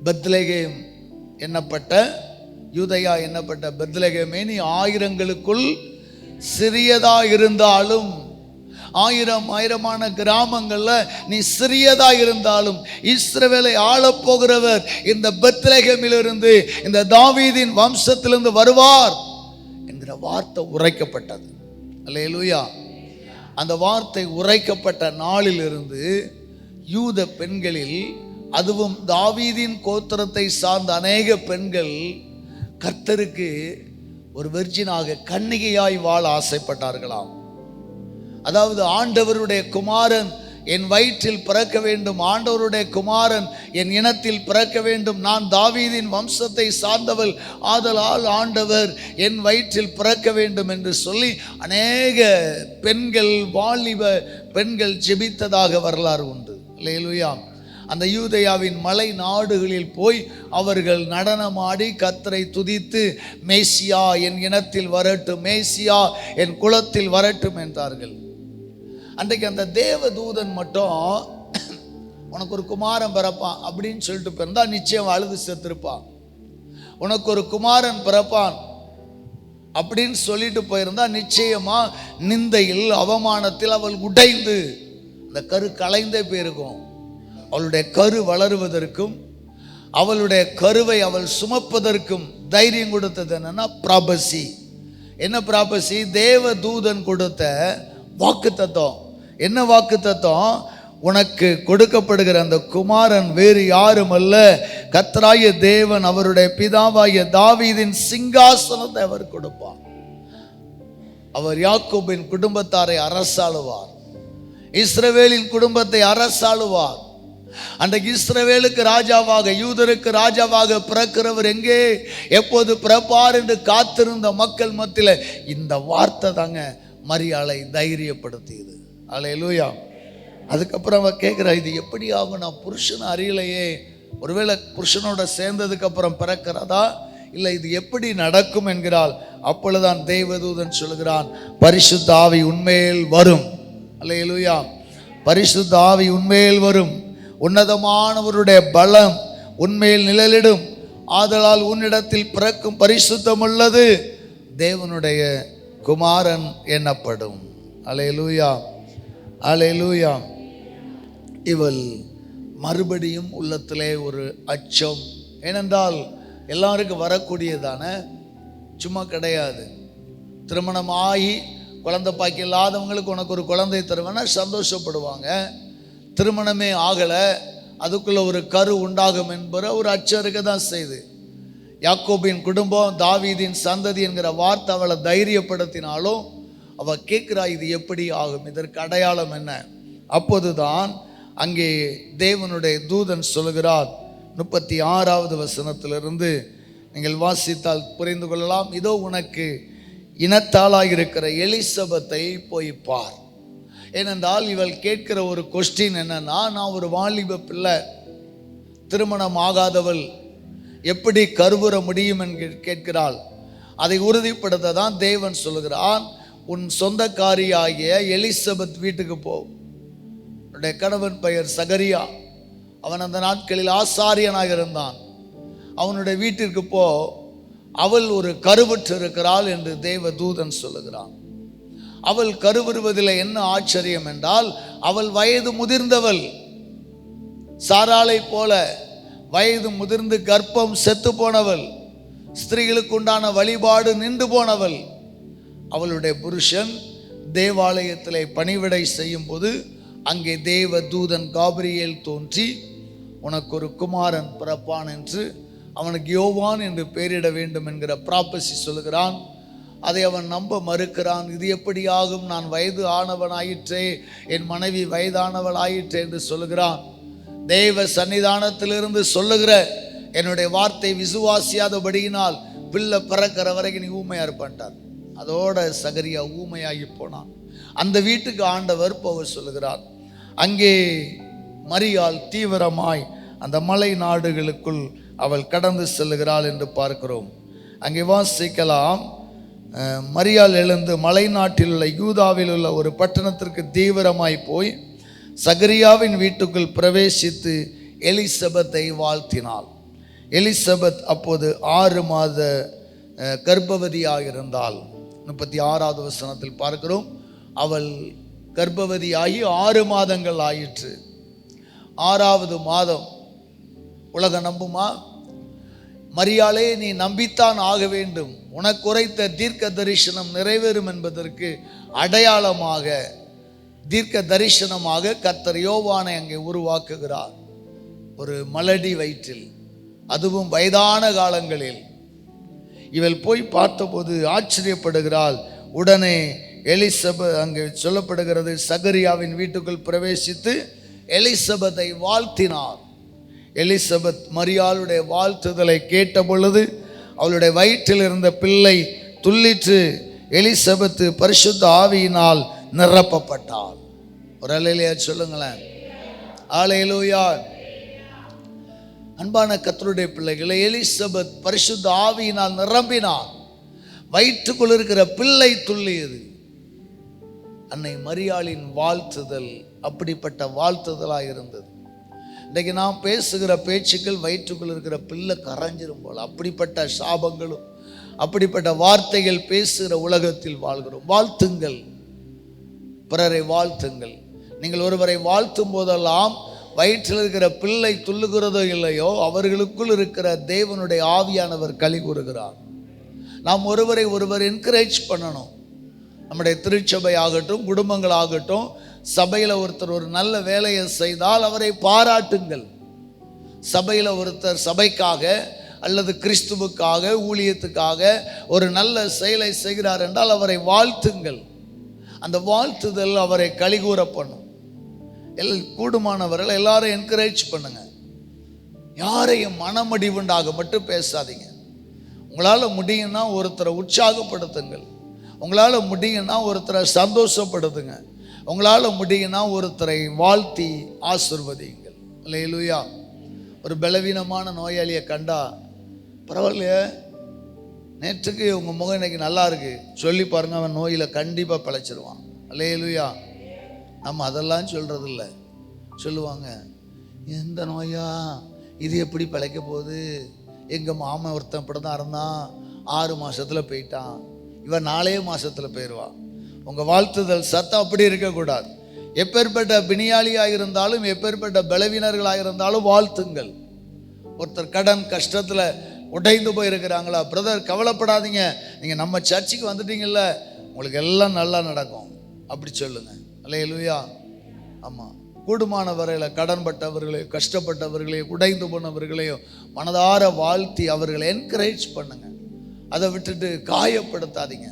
பெத்லகேம் என்னப்பட்ட யூதயா என்னப்பட்ட பெத்லகேமே, நீ ஆயிரங்களுக்குள் சிறியதா இருந்தாலும், ஆயிரமான கிராமங்கள்ல நீ சிறியதா இருந்தாலும் இஸ்ரவேலை ஆளப்போகிறவர் இந்த பெத்லகேமிலிருந்து, இந்த தாவீதின் வம்சத்திலிருந்து வருவார் என்கிற வார்த்தை உரைக்கப்பட்டது. அல்லேலூயா. அந்த வார்த்தை உரைக்கப்பட்ட நாளிலிருந்து யூத பெண்களில், அதுவும் தாவீதின் கோத்திரத்தை சார்ந்த அநேக பெண்கள் கர்த்தருக்கு ஒரு வெர்ஜினாக, கன்னிகையாய் வாழ ஆசைப்பட்டார்களாம். அதாவது ஆண்டவருடைய குமாரன் என் வயிற்றில் பிறக்க வேண்டும், ஆண்டவருடைய குமாரன் என் இனத்தில் பிறக்க வேண்டும், நான் தாவீதின் வம்சத்தை சார்ந்தவள் ஆதலால் ஆண்டவர் என் வயிற்றில் பிறக்க வேண்டும் என்று சொல்லி அநேக பெண்கள், வாலிப பெண்கள் ஜெபித்ததாக வரலாறு உண்டு. அல்லேலூயா. அந்த யூதேயாவின் மலை நாடுகளில் போய் அவர்கள் நடனமாடி கர்த்தரை துதித்து, மேசியா என் இனத்தில் வரட்டும், மேசியா என் குலத்தில் வரட்டும் என்றார்கள். அன்றைக்கு அந்த தேவ தூதன் மட்டும் உனக்கு ஒரு குமாரன் பிறப்பான் அப்படின்னு சொல்லிட்டு பிறந்தா நிச்சயம் அழுது செத்துருப்பான். உனக்கு ஒரு குமாரன் பிறப்பான் அப்படின்னு சொல்லிட்டு போயிருந்தா நிச்சயமா நிந்தையில், அவமானத்தில் அவள் உடைந்து அந்த கரு கலைந்தே போயிருக்கும். அவளுடைய கரு வளருவதற்கும் அவளுடைய கருவை அவள் சுமப்பதற்கும் தைரியம் கொடுத்தது என்னன்னா ப்ராபசி. என்ன ப்ராபசி? தேவ தூதன் கொடுத்த வாக்கு தத்துவம். என்ன வாக்கு தத்துவம்? உனக்கு கொடுக்கப்படுகிற அந்த குமாரன் வேறு யாரும் அல்ல, கர்த்தராகிய தேவன் அவருடைய பிதாவாகிய தாவீதின் சிங்காசனத்தை அவர் கொடுப்பார். அவர் யாக்கோபின் குடும்பத்தாரை அரசாளுவார், இஸ்ரவேலின் குடும்பத்தை அரசாளுவார். அன்றைக்கு இஸ்ரவேலுக்கு ராஜாவாக, யூதருக்கு ராஜாவாக பிறக்கிறவர் எங்கே, எப்போது பிறப்பார் என்று காத்திருந்த மக்கள் மத்தியில் இந்த வார்த்தை தாங்க மரியாளை தைரியப்படுத்தியது. அல்லேலூயா. அதுக்கப்புறம் அவ கேட்குறா, இது எப்படி ஆகும், நான் புருஷனை அறியலையே, ஒருவேளை புருஷனோட சேர்ந்ததுக்கு அப்புறம் பிறக்கிறதா, இல்லை இது எப்படி நடக்கும் என்கிறாள். அப்பொழுதுதான் தேவதூதன் சொல்கிறான், பரிசுத்த ஆவி உன்மேல் வரும். அல்லேலூயா. பரிசுத்த ஆவி உன்மேல் வரும், உன்னதமானவருடைய பலம் உன்மேல் நிழலிடும், ஆதலால் உன்னிடத்தில் பிறக்கும் பரிசுத்தம் உள்ளது தேவனுடைய குமாரன் எனப்படும். அல்லேலூயா. அல்லேலூயா. இவள் மறுபடியும் உள்ளத்திலே ஒரு அச்சம். ஏனென்றால் எல்லாருக்கும் வரக்கூடியதான, சும்மா கிடையாது. திருமணம் ஆகி குழந்தை பாக்கி இல்லாதவங்களுக்கு உனக்கு ஒரு குழந்தை தருவேன்னா சந்தோஷப்படுவாங்க. திருமணமே ஆகலை, அதுக்குள்ள ஒரு கரு உண்டாகும் என்பது ஒரு அச்சம் இருக்க தான் செய்யுது. யாக்கோபின் குடும்பம் தாவீதின் சந்ததி என்கிற வார்த்தை அவளை தைரியப்படுத்தினாலும் அவள் கேட்குறா, இது எப்படி ஆகும், இதற்கு அடையாளம் என்ன? அப்போதுதான் அங்கே தேவனுடைய தூதன் சொல்கிறார், 36வது வசனத்திலிருந்து நீங்கள் வாசித்தால் புரிந்து கொள்ளலாம். இதோ உனக்கு இனத்தாளாக இருக்கிற எலிசபெத்தை போய் பார். ஏனென்றால் இவள் கேட்கிற ஒரு கொஸ்டின் என்னன்னா, நான் ஒரு வாலிப பிள்ளை, திருமணம் ஆகாதவள், எப்படி கருவுற முடியும் என்று கேட்கிறாள். அதை உறுதிப்படுத்த தான் தேவன் சொல்கிறான், உன் சொந்தக்காரியாகிய எலிசபெத் வீட்டுக்கு போ. அவனுடைய கணவன் பெயர் சகரியா, அவன் அந்த நாட்களில் ஆசாரியனாக இருந்தான். அவனுடைய வீட்டிற்கு போ, அவள் ஒரு கருவுற்று இருக்கிறாள் என்று தேவ தூதன் சொல்லுகிறான். அவள் கருவுறுவதில் என்ன ஆச்சரியம் என்றால், அவள் வயது முதிர்ந்தவள், சாராளை போல வயது முதிர்ந்து கர்ப்பம் செத்து போனவள், ஸ்திரீகளுக்கு உண்டான வழிபாடு நின்று போனவள். அவளுடைய புருஷன் தேவாலயத்திலே பணிவிடை செய்யும் போது அங்கே தேவ தூதன் காபிரியேல் தோன்றி, உனக்கு ஒரு குமாரன் பிறப்பான் என்று, அவனுக்கு யோவான் என்று பெயரிட வேண்டும் என்கிற ப்ராபசி சொல்லுகிறான். அதை அவன் நம்ப மறுக்கிறான். இது எப்படி ஆகும், நான் வயது ஆனவன் ஆயிற்றே, என் மனைவி வயதானவள் ஆயிற்றே என்று சொல்லுகிறான். தேவ சன்னிதானத்திலிருந்து சொல்லுகிற என்னுடைய வார்த்தை விசுவாசியாதபடியினால் பிள்ளை பிறக்கிற வரைக்கும் நீ ஊமையா இருப்பான்ட்டார். அதோட சகரியா ஊமையாகி போனான். அந்த வீட்டுக்கு ஆண்டவர் போக சொல்லுகிறார். அங்கே மரியாள் தீவிரமாய் அந்த மலை நாடுகளுக்குள் அவள் கடந்து செல்லுகிறாள் என்று பார்க்கிறோம். அங்கே வாசிக்கலாம், மரியாள் எழுந்து மலை நாட்டில் உள்ள யூதாவில் உள்ள ஒரு பட்டணத்திற்கு தீவிரமாய் போய் சகரியாவின் வீட்டுக்குள் பிரவேசித்து எலிசபெத்தை வாழ்த்தினாள். எலிசபெத் அப்போது 6 மாத கர்ப்பவதியாக இருந்தாள். 36வது வசனத்தில் பார்க்கிறோம், அவள் கர்ப்பவதியாகி 6 மாதங்கள் ஆயிற்று. 6வது மாதம். உலகம் நம்புமா? மரியாளே, நீ நம்பித்தான் ஆக வேண்டும். உனக்கு உரைத்த தீர்க்க தரிசனம் நிறைவேறும் என்பதற்கு அடையாளமாக, தீர்க்க தரிசனமாக கர்த்தர் யோவானை அங்கே உருவாக்குகிறார். ஒரு மலடி வயிற்றில், அதுவும் வயதான காலங்களில். இவள் போய் பார்த்தபோது ஆச்சரியப்படுகிறாள். உடனே எலிசபெத், அங்கே சொல்லப்படுகிறது, சகரியாவின் வீட்டுக்குள் பிரவேசித்து எலிசபெத்தை வாழ்த்தினார். எலிசபெத் மரியாளுடைய வாழ்த்துதலை கேட்ட பொழுது அவளுடைய வயிற்றில் இருந்த பிள்ளை துள்ளிற்று. எலிசபெத் பரிசுத்த ஆவியினால் நிரப்பப்பட்டாள். ஒரு அல்லேலூயா சொல்லுங்களேன். அல்லேலூயா. அன்பான கர்த்தருடைய பிள்ளைகளை, எலிசபெத் பரிசுத்த ஆவியினால் நிரம்பினார். வயிற்றுக்குள் இருக்கிற பிள்ளை துள்ளியது. அன்னை மரியாளின் வாழ்த்துதல் அப்படிப்பட்ட வாழ்த்துதலாக இருந்தது. இன்றைக்கு நாம் பேசுகிற பேச்சுக்கள் வயிற்றுக்குள் இருக்கிற பிள்ளை கரைஞ்சிரும் போல, அப்படிப்பட்ட சாபங்களும் அப்படிப்பட்ட வார்த்தைகள் பேசுகிற உலகத்தில் வாழ்கிறோம். வாழ்த்துங்கள், பிறரை வாழ்த்துங்கள். நீங்கள் ஒருவரை வாழ்த்தும் போதெல்லாம் வயிற்றில் இருக்கிற பிள்ளை துள்ளுகிறதோ இல்லையோ, அவர்களுக்குள் இருக்கிற தேவனுடைய ஆவியானவர் களி கூறுகிறார். நாம் ஒருவர் என்கரேஜ் பண்ணணும். நம்முடைய திருச்சபை ஆகட்டும், குடும்பங்கள் ஆகட்டும், சபையில் ஒருத்தர் ஒரு நல்ல வேலையை செய்தால் அவரை பாராட்டுங்கள். சபையில் ஒருத்தர் சபைக்காக அல்லது கிறிஸ்துவுக்காக, ஊழியத்துக்காக ஒரு நல்ல செயலை செய்கிறார் என்றால் அவரை வாழ்த்துங்கள். அந்த வாழ்த்துதல் அவரை களிகூற பண்ணும். கூடுமானவர்கள் எல்லாரும் என்கரேஜ் பண்ணுங்க. யாரையும் மனமடிவுண்டாக மட்டும் பேசாதீங்க. உங்களால் முடியும்னா ஒருத்தரை உற்சாகப்படுத்துங்கள். உங்களால் முடியும்னா ஒருத்தரை சந்தோஷப்படுத்துங்க. உங்களால் முடியும்னா ஒருத்தரை வாழ்த்தி ஆசிர்வதியுங்கள். அல்லேலூயா. ஒரு பலவீனமான நோயாளியை கண்டா, பரவாயில்லையே, நேற்றுக்கு உங்கள் முகம் இன்னைக்கு நல்லா இருக்கு சொல்லி பாருங்க, அவன் நோயில் கண்டிப்பாக பிழைச்சிருவான். அல்லேலூயா. நம்ம அதெல்லாம் சொல்கிறதில்ல. சொல்லுவாங்க, எந்த நோயா இது எப்படி பிழைக்க போகுது? எங்கள் மாமன் ஒருத்தன் இப்படி தான் இருந்தான், 6 மாதத்தில் போயிட்டான், இவன் 4 மாதத்தில் போயிடுவான். உங்கள் வாழ்த்துதல் சத்தம் அப்படி இருக்கக்கூடாது. எப்பேற்பட்ட பிணியாளியாக இருந்தாலும், எப்பேற்பட்ட பலவீனர்களாக இருந்தாலும் வாழ்த்துங்கள். ஒருத்தர் கடன் கஷ்டத்தில் உடைந்து போயிருக்கிறாங்களா, பிரதர் கவலைப்படாதீங்க, நீங்கள் நம்ம சர்ச்சுக்கு வந்துட்டீங்கல்ல, உங்களுக்கு எல்லாம் நல்லா நடக்கும் அப்படி சொல்லுங்க. அல்லேலூயா. ஆமாம், கூடுமான வரையில் கடன்பட்டவர்களையோ, கஷ்டப்பட்டவர்களையோ, உடைந்து போனவர்களையோ மனதார வாழ்த்தி அவர்களை என்கரேஜ் பண்ணுங்க. அதை விட்டுட்டு காயப்படுத்தாதீங்க.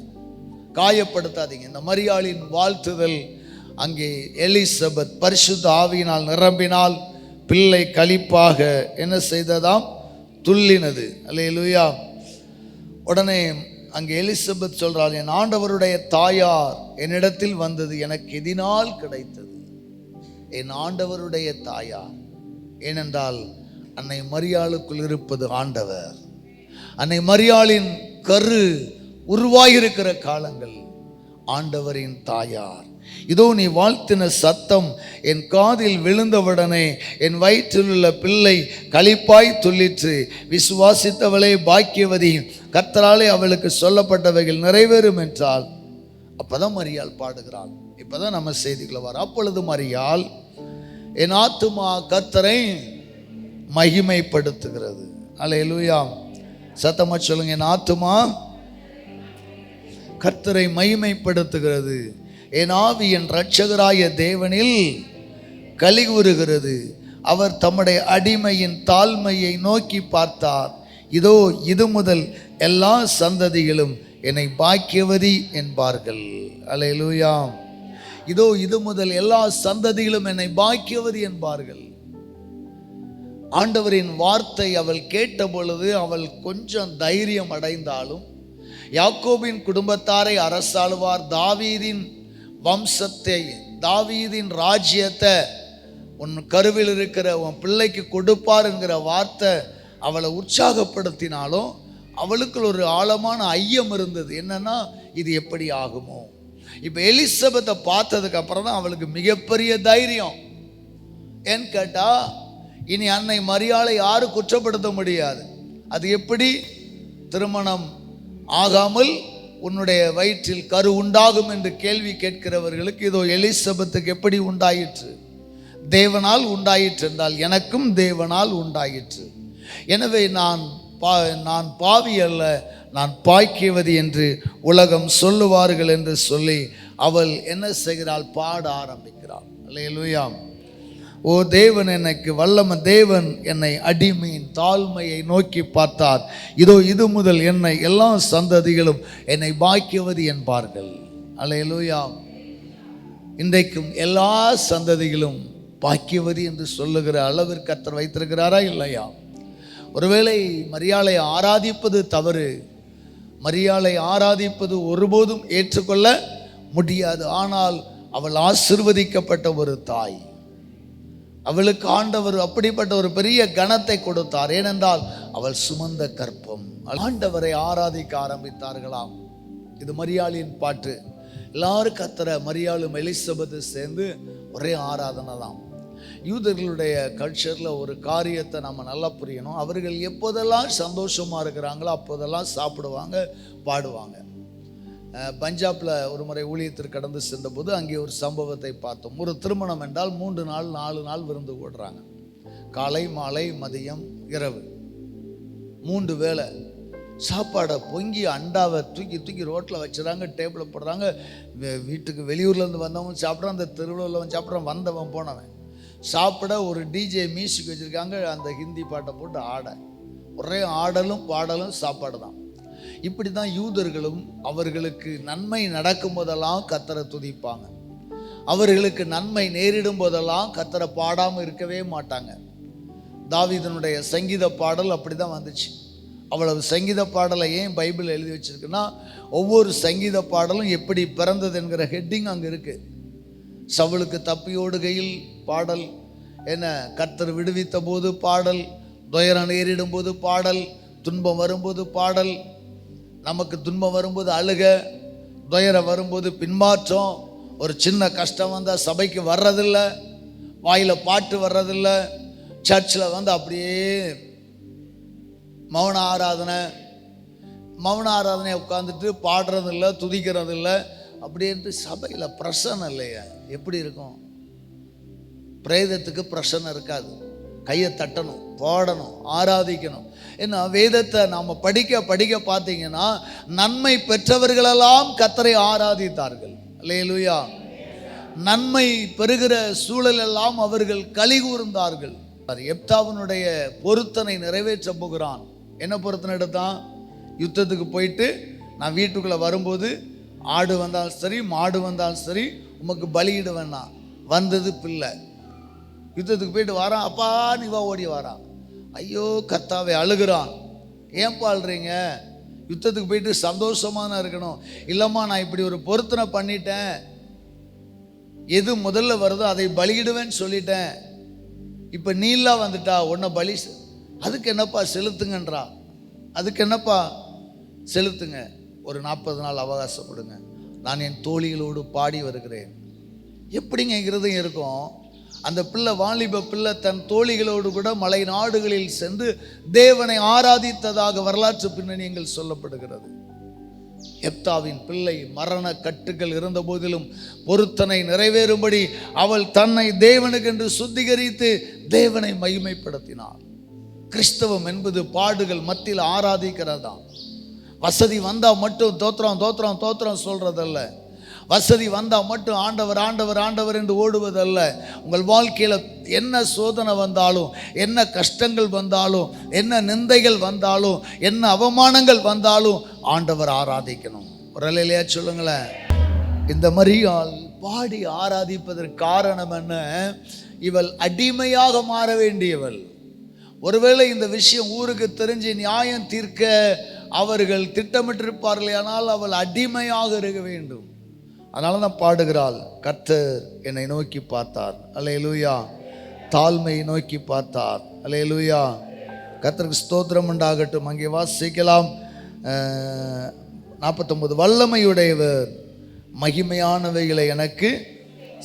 இந்த மரியாளின் வாழ்த்துதல் அங்கே எலிசபெத் பரிசுத்த ஆவியினால் நிரம்பினால் பிள்ளை களிப்பாக என்ன செய்ததாம்? துள்ளினது. அல்லேலூயா. உடனே அங்கே எலிசபெத் சொல்றாள், என் ஆண்டவருடைய தாயார் என்னிடத்தில் வந்தது எனக்கு எதினால் கிடைத்தது. என் ஆண்டவருடைய தாயார். ஏனென்றால் அன்னை மரியாளுக்குள் இருப்பது ஆண்டவர். அன்னை மரியாளின் கரு உருவாகியிருக்கிற காலங்கள் ஆண்டவரின் தாயார். இதோ நீ வாழ்த்தின சத்தம் என் காதில் விழுந்தவுடனே என் வயிற்றில் உள்ள பிள்ளை களிப்பாய் துள்ளிற்று. விசுவாசித்தவளே பாக்கியவதி, கர்த்தராலே அவளுக்கு சொல்லப்பட்டவைகள் நிறைவேறும் என்றால். அப்பதான் மரியாள் பாடுகிறாள். இப்பதான் நம்ம செய்திகளை வர. அப்பொழுது மரியாள், என் ஆத்துமா கர்த்தரை மகிமைப்படுத்துகிறது. அல்லேலூயா. சத்தமா சொல்லுங்க, என் ஆத்துமா கர்த்தரை மகிமைப்படுத்துகிறது, என் ஆவி என் இரட்சகராய தேவனில் கலிகூறுகிறது. அவர் தம்முடைய அடிமையின் தாழ்மையை நோக்கி பார்த்தார். இதோ இது முதல் எல்லா சந்ததிகளும் என்னை பாக்கியவதி என்பார்கள். அல்லேலூயா. இதோ இது முதல் எல்லா சந்ததிகளும் என்னை பாக்கியவதி என்பார்கள். ஆண்டவரின் வார்த்தை அவள் கேட்ட பொழுது அவள் கொஞ்சம் தைரியம் அடைந்தாலும், யாக்கோபின் குடும்பத்தாரை அரசாளுவார், தாவீதின் வம்சத்தை, தாவீதின் ராஜ்யத்தை உன் கருவில் இருக்கிற உன் பிள்ளைக்கு கொடுப்பார் என்கிற வார்த்தை அவளை உற்சாகப்படுத்தினாலும் அவளுக்குள் ஒரு ஆழமான ஐயம் இருந்தது. என்னன்னா, இது எப்படி ஆகுமோ? இப்போ எலிசபெத்தை பார்த்ததுக்கு அப்புறம் தான் அவளுக்கு மிகப்பெரிய தைரியம். ஏன்னு கேட்டா, இனி அன்னை மரியாளை யாரும் குற்றப்படுத்த முடியாது. அது எப்படி? திருமணம் ஆகாமல் உன்னுடைய வயிற்றில் கரு உண்டாகும் என்று கேள்வி கேட்கிறவர்களுக்கு இதோ எலிசபெத்துக்கு எப்படி உண்டாயிற்று? தேவனால் உண்டாயிற்று என்றால் எனக்கும் தேவனால் உண்டாயிற்று. எனவே நான் பாவி அல்ல, நான் பாக்கியவதி என்று உலகம் சொல்லுவார்கள் என்று சொல்லி அவள் என்ன செய்கிறாள்? பாட ஆரம்பிக்கிறாள். அல்லேலூயா. ஓ தேவன், எனக்கு வல்லம தேவன் என்னை அடிமையின் தாழ்மையை நோக்கி பார்த்தார். இதோ இது முதல் என்னை எல்லா சந்ததிகளும் என்னை பாக்கியவதி என்பார்கள். அல்லேலூயா. இன்றைக்கும் எல்லா சந்ததிகளும் பாக்கியவதி என்று சொல்லுகிற அளவிற்கு கர்த்தர் வைத்திருக்கிறாரா இல்லையா? ஒருவேளை மரியாளை ஆராதிப்பது தவறு, மரியாளை ஆராதிப்பது ஒருபோதும் ஏற்றுக்கொள்ள முடியாது. ஆனால் அவள் ஆசீர்வதிக்கப்பட்ட ஒரு தாய். அவளுக்கு ஆண்டவர் அப்படிப்பட்ட ஒரு பெரிய கனத்தை கொடுத்தார். ஏனென்றால் அவள் சுமந்த கற்பம். ஆண்டவரை ஆராதிக்க ஆரம்பித்தார்களாம். இது மரியாளின் பாட்டு. எல்லாரும் கர்த்தர மரியாளும் எலிசபெத்து சேர்ந்து ஒரே ஆராதனை தான். யூதர்களுடைய கல்ச்சரில் ஒரு காரியத்தை நம்ம நல்லா புரியணும். அவர்கள் எப்போதெல்லாம் சந்தோஷமாக இருக்கிறாங்களோ அப்போதெல்லாம் சாப்பிடுவாங்க, பாடுவாங்க. பஞ்சாபில் ஒரு முறை ஊழியத்திற்கு கடந்து சென்றபோது அங்கே ஒரு சம்பவத்தை பார்த்தோம். ஒரு திருமணம் என்றால் 3 நாள் 4 நாள் விருந்து போடுறாங்க. காலை, மாலை, மதியம், இரவு 3 வேளை சாப்பாடை பொங்கி அண்டாவை தூக்கி தூக்கி ரோட்டில் வச்சுறாங்க, டேபிளில் போடுறாங்க. வீட்டுக்கு வெளியூர்லேருந்து வந்தவங்க சாப்பிட்றான், அந்த தெருவில் உள்ளவன் சாப்பிட்றான், வந்தவன் போனவன் சாப்பிட ஒரு டிஜே மியூசிக் வச்சுருக்காங்க. அந்த ஹிந்தி பாட்டை போட்டு ஆட, ஒரே ஆடலும் பாடலும் சாப்பாடு தான். இப்படி தான் யூதர்களும் அவர்களுக்கு நன்மை நடக்கும் போதெல்லாம் கர்த்தரை துதிப்பாங்க. அவர்களுக்கு நன்மை நேரிடும் போதெல்லாம் கர்த்தரை பாடாமல் இருக்கவே மாட்டாங்க. தாவீதனுடைய சங்கீத பாடல் அப்படி தான் வந்துச்சு. அவ்வளவு சங்கீத பாடலை ஏன் பைபிள் எழுதி வச்சிருக்குன்னா, ஒவ்வொரு சங்கீத பாடலும் எப்படி பிறந்தது என்கிற ஹெட்டிங் அங்கே இருக்குது. சவுலுக்கு தப்பியோடுகையில் பாடல், என்ன கர்த்தர் விடுவித்த போது பாடல், துயரம் நேரிடும் போது பாடல், துன்பம் வரும்போது பாடல், நமக்கு துன்பம் வரும்போது அழுக, துயரம் வரும்போது பின்மாற்றம், ஒரு சின்ன கஷ்டம் வந்தால் சபைக்கு வர்றதில்லை, வாயில் பாட்டு வர்றதில்லை, சர்ச்சில் வந்து அப்படியே மௌன ஆராதனை உட்காந்துட்டு பாடுறதில்லை, துதிக்கிறதில்லை, அப்படின்ட்டு சபையில் பிரசன்னம் இல்லையா? எப்படி இருக்கும்? பிரேதத்துக்கு பிரசன்னம் இருக்காது. கையை தட்டணும், பாடணும், ஆராதிக்கணும். ஏன்னா வேதத்தை நாம் படிக்க படிக்க பார்த்தீங்கன்னா நன்மை பெற்றவர்களெல்லாம் கர்த்தரை ஆராதித்தார்கள். அல்லேலூயா. நன்மை பெறுகிற சூழலெல்லாம் அவர்கள் களி கூர்ந்தார்கள். எப்தாவினுடைய பொருத்தனை நிறைவேற்ற போகிறான். என்ன பொருத்தனை எடுத்தான்? யுத்தத்துக்கு போயிட்டு நான் வீட்டுக்குள்ளே வரும்போது ஆடு வந்தாலும் சரி, மாடு வந்தாலும் சரி, உமக்கு பலியிட வேணாம். வந்தது பிள்ளை. யுத்தத்துக்கு போயிட்டு வரான், அப்பா நீ வா, ஓடி வரான். ஐயோ கர்த்தாவே, அழுகிறான். ஏன்பா அழுறீங்க? யுத்தத்துக்கு போயிட்டு சந்தோஷமான இருக்கணும். இல்லைம்மா, நான் இப்படி ஒரு பொருத்தனை பண்ணிட்டேன், எது முதல்ல வருதோ அதை பலியிடுவேன்னு சொல்லிட்டேன், இப்போ நீலாம் வந்துட்டா உன்னை பலி, அதுக்கு என்னப்பா செலுத்துங்கன்றா. அதுக்கு என்னப்பா செலுத்துங்க, ஒரு 40 நாள் அவகாசம் கொடுங்க, நான் என் தோழிகளோடு பாடி வருகிறேன். எப்படிங்க இருதயம் இருக்கும்? அந்த பிள்ளை, வாலிப பிள்ளை, தன் தோழிகளோடு கூட மலை நாடுகளில் சென்று தேவனை ஆராதித்ததாக வரலாற்று பின்னணியங்கள் சொல்லப்படுகிறது. எப்தாவின் பிள்ளை மரண கட்டுகள் இருந்த போதிலும் பொருத்தனை நிறைவேறும்படி அவள் தன்னை தேவனுக்கென்று சுத்திகரித்து தேவனை மகிமைப்படுத்தினாள். கிறிஸ்தவம் என்பது பாடுகள் மத்தியில் ஆராதிக்கிறதா. வசதி வந்தால் மட்டும் தோத்திரம் தோத்திரம் தோத்திரம் சொல்றதல்ல. வசதி வந்தால் மட்டும் ஆண்டவர் ஆண்டவர் ஆண்டவர் என்று ஓடுவதல்ல. உங்கள் வாழ்க்கையில் என்ன சோதனை வந்தாலும், என்ன கஷ்டங்கள் வந்தாலும், என்ன நிந்தைகள் வந்தாலும், என்ன அவமானங்கள் வந்தாலும் ஆண்டவர் ஆராதிக்கணும். ஒரு இல்லையா சொல்லுங்களேன். இந்த மரியாள் பாடி ஆராதிப்பதற்கு காரணம் என்ன? இவள் அடிமையாக மாற வேண்டியவள். ஒருவேளை இந்த விஷயம் ஊருக்கு தெரிஞ்சு நியாயம் தீர்க்க அவர்கள் திட்டமிட்டிருப்பார்கள், ஆனால் அவள் அடிமையாக இருக்க வேண்டும். அதனால தான் பாடுகிறாள், கர்த்தர் என்னை நோக்கி பார்த்தார், அல்லேலூயா. தாழ்மையை நோக்கி பார்த்தார், அல்லேலூயா. கர்த்தருக்கு ஸ்தோத்திரம் உண்டாகட்டும். அங்கே வாசிக்கலாம் 49, வல்லமையுடையவர் மகிமையானவைகளை எனக்கு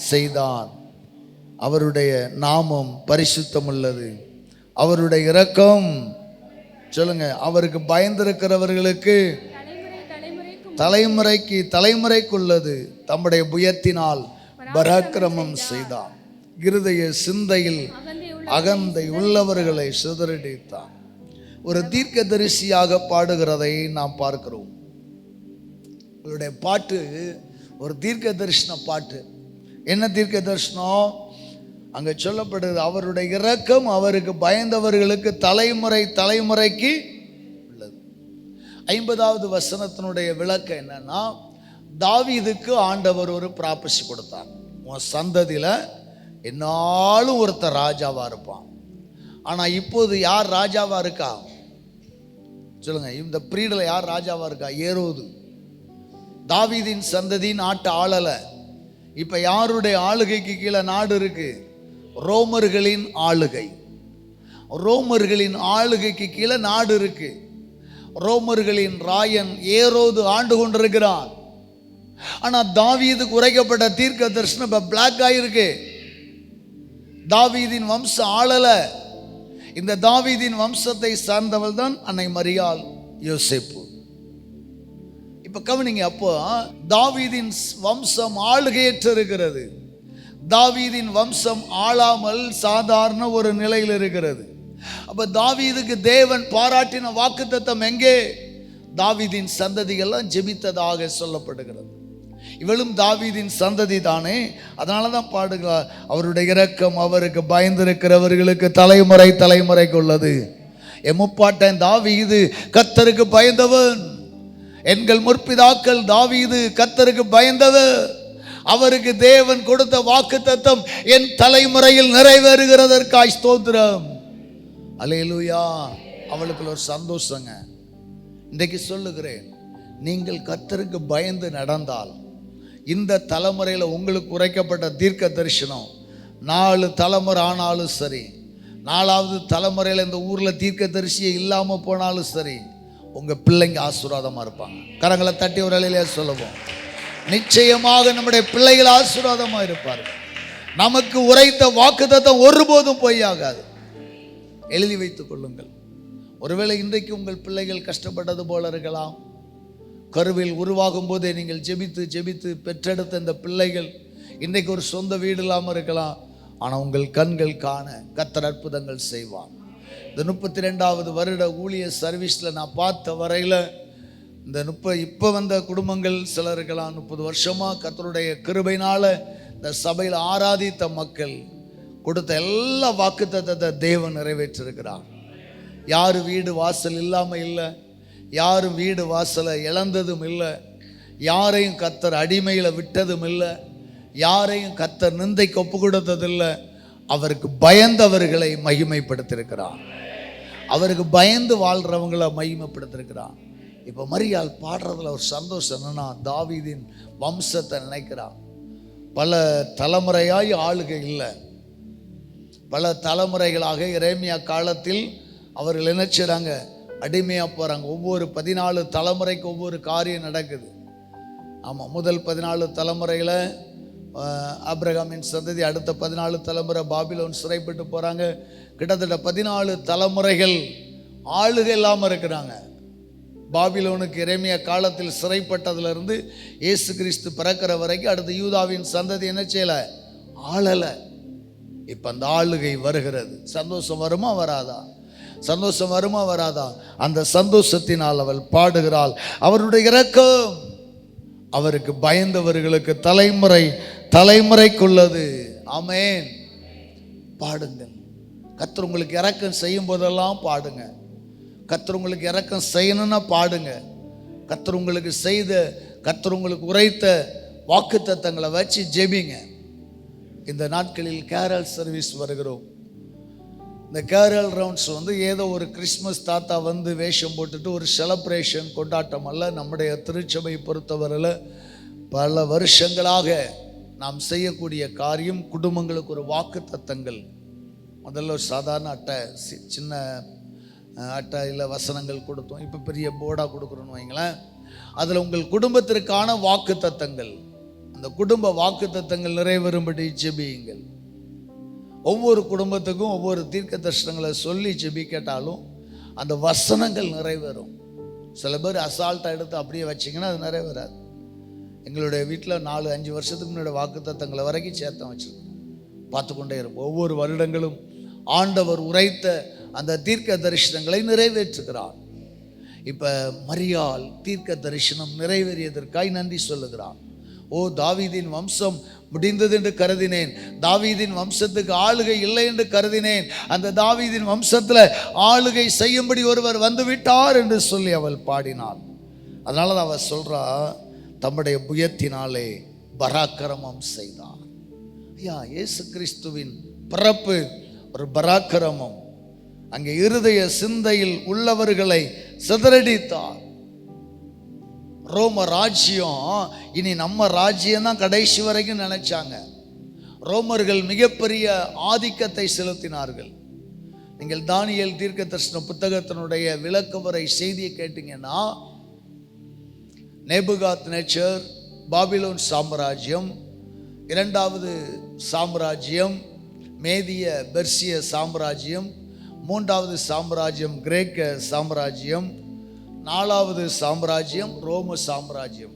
செய்தார், அவருடைய நாமம் பரிசுத்தம் உள்ளது, அவருடைய இரக்கம் சொல்லுங்க, அவருக்கு பயந்திருக்கிறவர்களுக்கு தலைமுறைக்குள்ளது, தம்முடைய புயத்தினால் பராக்கிரமம் செய்தார், இருதய சிந்தையில் அகந்தை உள்ளவர்களை சிதறடித்தார். ஒரு தீர்க்கதரிசியாக பாடுகிறதை நாம் பார்க்கிறோம். இவருடைய பாட்டு ஒரு தீர்க்க தரிசன பாட்டு. என்ன தீர்க்க தரிசனம்? அங்கே சொல்லப்படுது, அவருடைய இரக்கம் அவருக்கு பயந்தவர்களுக்கு தலைமுறைக்கு உள்ளது. 50வது வசனத்தினுடைய விளக்கம் என்னன்னா, தாவீதுக்கு ஆண்டவர் ஒரு ப்ராப்பர்சி கொடுத்தார், உன் சந்ததியில் என்னாலும் ஒருத்தர் ராஜாவா இருப்பான். ஆனால் இப்போது யார் ராஜாவா இருக்கா சொல்லுங்க? இந்த பிரீடில் யார் ராஜாவா இருக்கா? ஏரோது. தாவீதின் சந்ததி நாட்டை ஆளலை. இப்போ யாருடைய ஆளுகைக்கு கீழே நாடு இருக்கு? ரோமர்களின் ஆளுகை. ரோமர்களின் ஆளுகைக்கு கீழே நாடு இருக்கு. ரோமர்களின் ராயன் ஏரோது ஆண்டு கொண்டிருக்கிறான். ஆனால் தாவீதுக்கு உரைக்கப்பட்ட தீர்க்க தரிசனம் இப்போ பிளாக் ஆயிருக்கு. தாவீதின் வம்சம் ஆளலை. இந்த தாவீதின் வம்சத்தை சார்ந்தவள் தான் அன்னை மரியாள், யோசேப்பு. இப்ப கவனிங்க, அப்போ தாவீதின் வம்சம் ஆளுகையற்று இருக்கிறது. தாவீதின் வம்சம் ஆளாமல் சாதாரண ஒரு நிலையில் இருக்கிறது. அப்ப தாவீதுக்கு தேவன் பாராட்டின வாக்குத்தத்தம் எங்கே? தாவீதின் சந்ததிகள்லாம் ஜெபித்ததாக சொல்லப்படுகிறது. இவளும் தாவீதின் சந்ததி தானே. அதனால தான் பாடுகிறார், அவருடைய இரக்கம் அவருக்கு பயந்திருக்கிறவர்களுக்கு தலைமுறைக்கு உள்ளது. என் முப்பாட்டன் தாவீது கர்த்தருக்கு பயந்தவன். எங்கள் முற்பிதாக்கள் தாவீது கர்த்தருக்கு பயந்தவர். அவருக்கு தேவன் கொடுத்த வாக்குத்தத்தம் என் தலைமுறையில் நிறைவேறுகிறதற்காய் ஸ்தோத்திரம். அல்லேலூயா. அவளுக்கு ஒரு சந்தோஷங்க. இன்றைக்கு சொல்லுகிறேன், நீங்கள் கர்த்தருக்கு பயந்து நடந்தால் இந்த தலைமுறையில் உங்களுக்கு உரைக்கப்பட்ட தீர்க்க தரிசனம் 4 தலைமுறை ஆனாலும் சரி, 4வது தலைமுறையில் இந்த ஊரில் தீர்க்க தரிசியே இல்லாமல் போனாலும் சரி, உங்கள் பிள்ளைங்க ஆசீர்வாதமாக இருப்பாங்க. கரங்களை தட்டி ஒரு அலையிலே சொல்லுவோம், நிச்சயமாக நம்முடைய பிள்ளைகள் ஆசீர்வாதமாக இருப்பார்கள். நமக்கு உரைத்த வாக்குத்தத்தம் ஒருபோதும் பொய்யாகாது. எழுதி வைத்துக் கொள்ளுங்கள். ஒருவேளை இன்றைக்கு உங்கள் பிள்ளைகள் கஷ்டப்பட்டது போல இருக்கலாம். கருவில் உருவாகும் போதே நீங்கள் ஜெபித்து பெற்றெடுத்த இந்த பிள்ளைகள் இன்றைக்கு ஒரு சொந்த வீடு இல்லாமல் இருக்கலாம். ஆனால் உங்கள் கண்கள் காண கர்த்தர் அற்புதங்கள் செய்வார். இந்த 32வது வருட ஊழிய சர்வீஸில் நான் பார்த்த வரையில் இந்த இப்போ வந்த குடும்பங்கள் சிலர் இருக்கலாம். 30 வருஷமாக கர்த்தருடைய கிருபையினால் இந்த சபையில் ஆராதித்த மக்கள் கொடுத்த எல்லா வாக்குத்தத்தத்தை தேவன் நிறைவேற்றிருக்கிறார். யார் வீடு வாசல் இல்லாமல் இல்லை, யாரும் வீடு வாசலை இழந்ததும் இல்லை, யாரையும் கர்த்தர் அடிமையில் விட்டதும் இல்லை, யாரையும் கர்த்தர் நிந்தைக்கு ஒப்பு கொடுத்ததில்லை. அவருக்கு பயந்தவர்களை மகிமைப்படுத்தியிருக்கிறார். அவருக்கு பயந்து வாழ்கிறவங்களை மகிமைப்படுத்தியிருக்கிறார். இப்போ மரியாள் பாடுறதுல ஒரு சந்தோஷம் என்னன்னா, தாவீதின் வம்சத்தை நினைக்கிறான். பல தலைமுறையாய் ஆளுகை இல்லை, பல தலைமுறைகளாக எரேமியா காலத்தில் அவர்கள் என்ன செய்கிறாங்க? அடிமையாக போகிறாங்க. ஒவ்வொரு 14 தலைமுறைக்கு ஒவ்வொரு காரியம் நடக்குது. ஆமாம், முதல் 14 தலைமுறையில் ஆபிரகாமின் சந்ததி, அடுத்த 14 தலைமுறை பாபிலோன் சிறைப்பட்டு போகிறாங்க. கிட்டத்தட்ட 14 தலைமுறைகள் ஆளுகை இல்லாமல் இருக்கிறாங்க. பாபிலோனுக்கு எரேமியா காலத்தில் சிறைப்பட்டதிலிருந்து இயேசு கிறிஸ்து பிறக்கிற வரைக்கும் அடுத்த யூதாவின் சந்ததி என்ன செய்யலை? ஆளலை. இப்போ அந்த ஆளுகை வருகிறது. சந்தோஷம் வருமா வராதா? சந்தோஷம் வருமா வராதா? அந்த சந்தோஷத்தினால் அவள் பாடுகிறாள், அவருடைய இரக்கம் அவருக்கு பயந்தவர்களுக்கு தலைமுறைக்குள்ளது. ஆமென். பாடுங்கள். கர்த்தர் உங்களுக்கு இரக்கம் செய்யும் போதெல்லாம் பாடுங்க. கர்த்தர் உங்களுக்கு இரக்கம் செய்யணும்னா பாடுங்க. கர்த்தர் உங்களுக்கு செய்த, கர்த்தர் உங்களுக்கு உரைத்த வாக்குத்தத்தங்களை வச்சு ஜெபிங்க. இந்த நாட்களில் கேரல் சர்வீஸ் வருகிறோம். இந்த கேரல் ரவுண்ட்ஸ் ஏதோ ஒரு கிறிஸ்மஸ் தாத்தா வேஷம் போட்டுட்டு ஒரு செலப்ரேஷன் கொண்டாட்டம் அல்ல. நம்முடைய திருச்சபை பொறுத்தவரையில் பல வருஷங்களாக நாம் செய்யக்கூடிய காரியம் குடும்பங்களுக்கு ஒரு வாக்குத்தத்தங்கள். முதல்ல ஒரு சாதாரண அட்டை, சின்ன அட்டையில் வசனங்கள் கொடுத்தோம். இப்போ பெரிய போர்டாக கொடுக்குறோன்னு வைங்களேன். அதில் உங்கள் குடும்பத்திற்கான வாக்குத்தத்தங்கள், அந்த குடும்ப வாக்குத்தத்தங்கள் நிறைவேறும்படி ஜெபியுங்கள். ஒவ்வொரு குடும்பத்துக்கும் ஒவ்வொரு தீர்க்க தரிசனங்களை சொல்லி ஜெபி கேட்டாலும் அந்த வசனங்கள் நிறைவேறும். சில பேர் அசால்ட்டாக எடுத்து அப்படியே வச்சிங்கன்னா அது நிறைவேறாது. எங்களுடைய வீட்டில் 4-5 வருஷத்துக்கு முன்னாடி வாக்குத்தத்தங்களை வரைக்கும் சேர்த்தம் வச்சுருக்கோம், பார்த்து கொண்டே இருப்போம். ஒவ்வொரு வருடங்களும் ஆண்டவர் உரைத்த அந்த தீர்க்க தரிசனங்களை நிறைவேற்றுகிறார். இப்போ மரியாள் தீர்க்க தரிசனம் நிறைவேறியதற்காய் நன்றி சொல்லுகிறார். ஓ, தாவீதின் வம்சம் முடிந்தது என்று கருதினேன், தாவீதின் வம்சத்துக்கு ஆளுகை இல்லை என்று கருதினேன், அந்த தாவீதின் வம்சத்தில் ஆளுகை செய்யும்படி ஒருவர் வந்து விட்டார் என்று சொல்லி அவள் பாடினாள். அதனால தான் அவள் சொல்றா, தம்முடைய புயத்தினாலே பராக்கிரமம் செய்தார். ஐயா, இயேசு கிறிஸ்துவின் பிறப்பு ஒரு பராக்கிரமம். அங்கே இருதய சிந்தையில் உள்ளவர்களை சிதறடித்தார். ரோம ராஜ்யம் இனி நம்ம ராஜ்யம் தான் கடைசி வரைக்கும் நினைச்சாங்க. ரோமர்கள் மிகப்பெரிய ஆதிக்கத்தை செலுத்தினார்கள். நீங்கள் தானியேல் தீர்க்க தரிசன புத்தகத்தினுடைய விளக்கவரை செய்தியை கேட்டீங்கன்னா, நேபுகாத்நேச்சர் பாபிலோன் சாம்ராஜ்யம், 2வது சாம்ராஜ்யம் மேதிய பெர்சிய சாம்ராஜ்யம், 3வது சாம்ராஜ்யம் கிரேக்க சாம்ராஜ்யம், 4வது சாம்ராஜ்யம் ரோம சாம்ராஜ்யம்.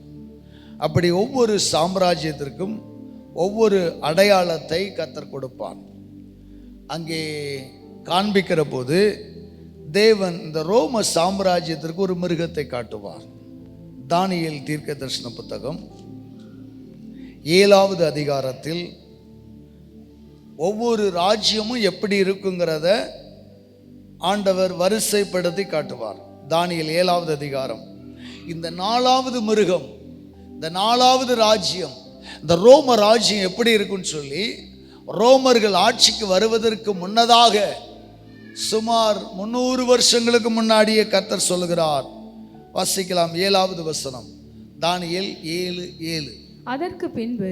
அப்படி ஒவ்வொரு சாம்ராஜ்யத்திற்கும் ஒவ்வொரு அடையாளத்தை கர்த்தர் கொடுப்பான். அங்கே காண்பிக்கிற போது தேவன் இந்த ரோம சாம்ராஜ்யத்திற்கு ஒரு மிருகத்தை காட்டுவார். தானியேல் தீர்க்க தரிசன புத்தகம் 7வது அதிகாரத்தில் ஒவ்வொரு ராஜ்யமும் எப்படி இருக்குங்கிறத ஆண்டவர் வரிசைப்படுத்தி காட்டுவார். தானியேல் 7வது அதிகாரம். இந்த 4வது மிருகம், இந்த 4வது ராஜ்யம், இந்த ரோம ராஜ்யம் எப்படி இருக்குன்னு சொல்லி ரோமர்கள் ஆட்சிக்கு வருவதற்கு முன்னதாக சுமார் 300 வருஷங்களுக்கு முன்னாடியே கர்த்தர் சொல்லுகிறார். வாசிக்கலாம் 7வது வசனம், தானியேல் 7:7. அதற்கு பின்பு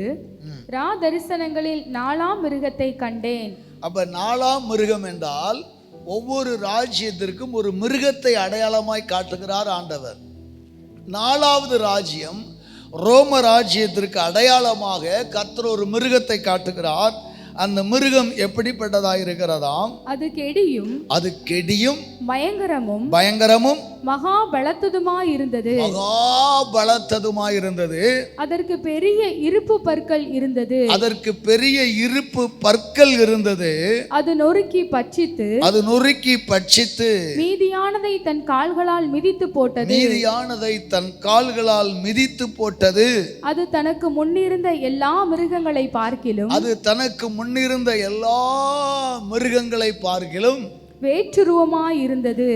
ரா தரிசனங்களில் 4ஆம் மிருகத்தை கண்டேன். அப்ப 4ஆம் மிருகம் என்றால் ஒவ்வொரு ராஜ்யத்திற்கும் ஒரு மிருகத்தை அடையாளமாய் காட்டுகிறார் ஆண்டவர். 4வது ராஜ்யம் ரோம ராஜ்யத்திற்கு அடையாளமாக கர்த்தர் ஒரு மிருகத்தை காட்டுகிறார். அந்த மிருகம் எப்படிப்பட்டதாக இருக்கிறதாம்? அது கெடியும் பயங்கரமும் மகா பலத்ததுமாயிருந்தது. அதற்கு பெரிய இருப்பு பற்கள் இருந்தது. அது நொறுக்கி பட்சித்து மீதியானதை தன் கால்களால் மிதித்து போட்டது. அது தனக்கு முன்னிருந்த எல்லா மிருகங்களை பார்க்கிலும் வேற்றுருவமாயிருந்தது.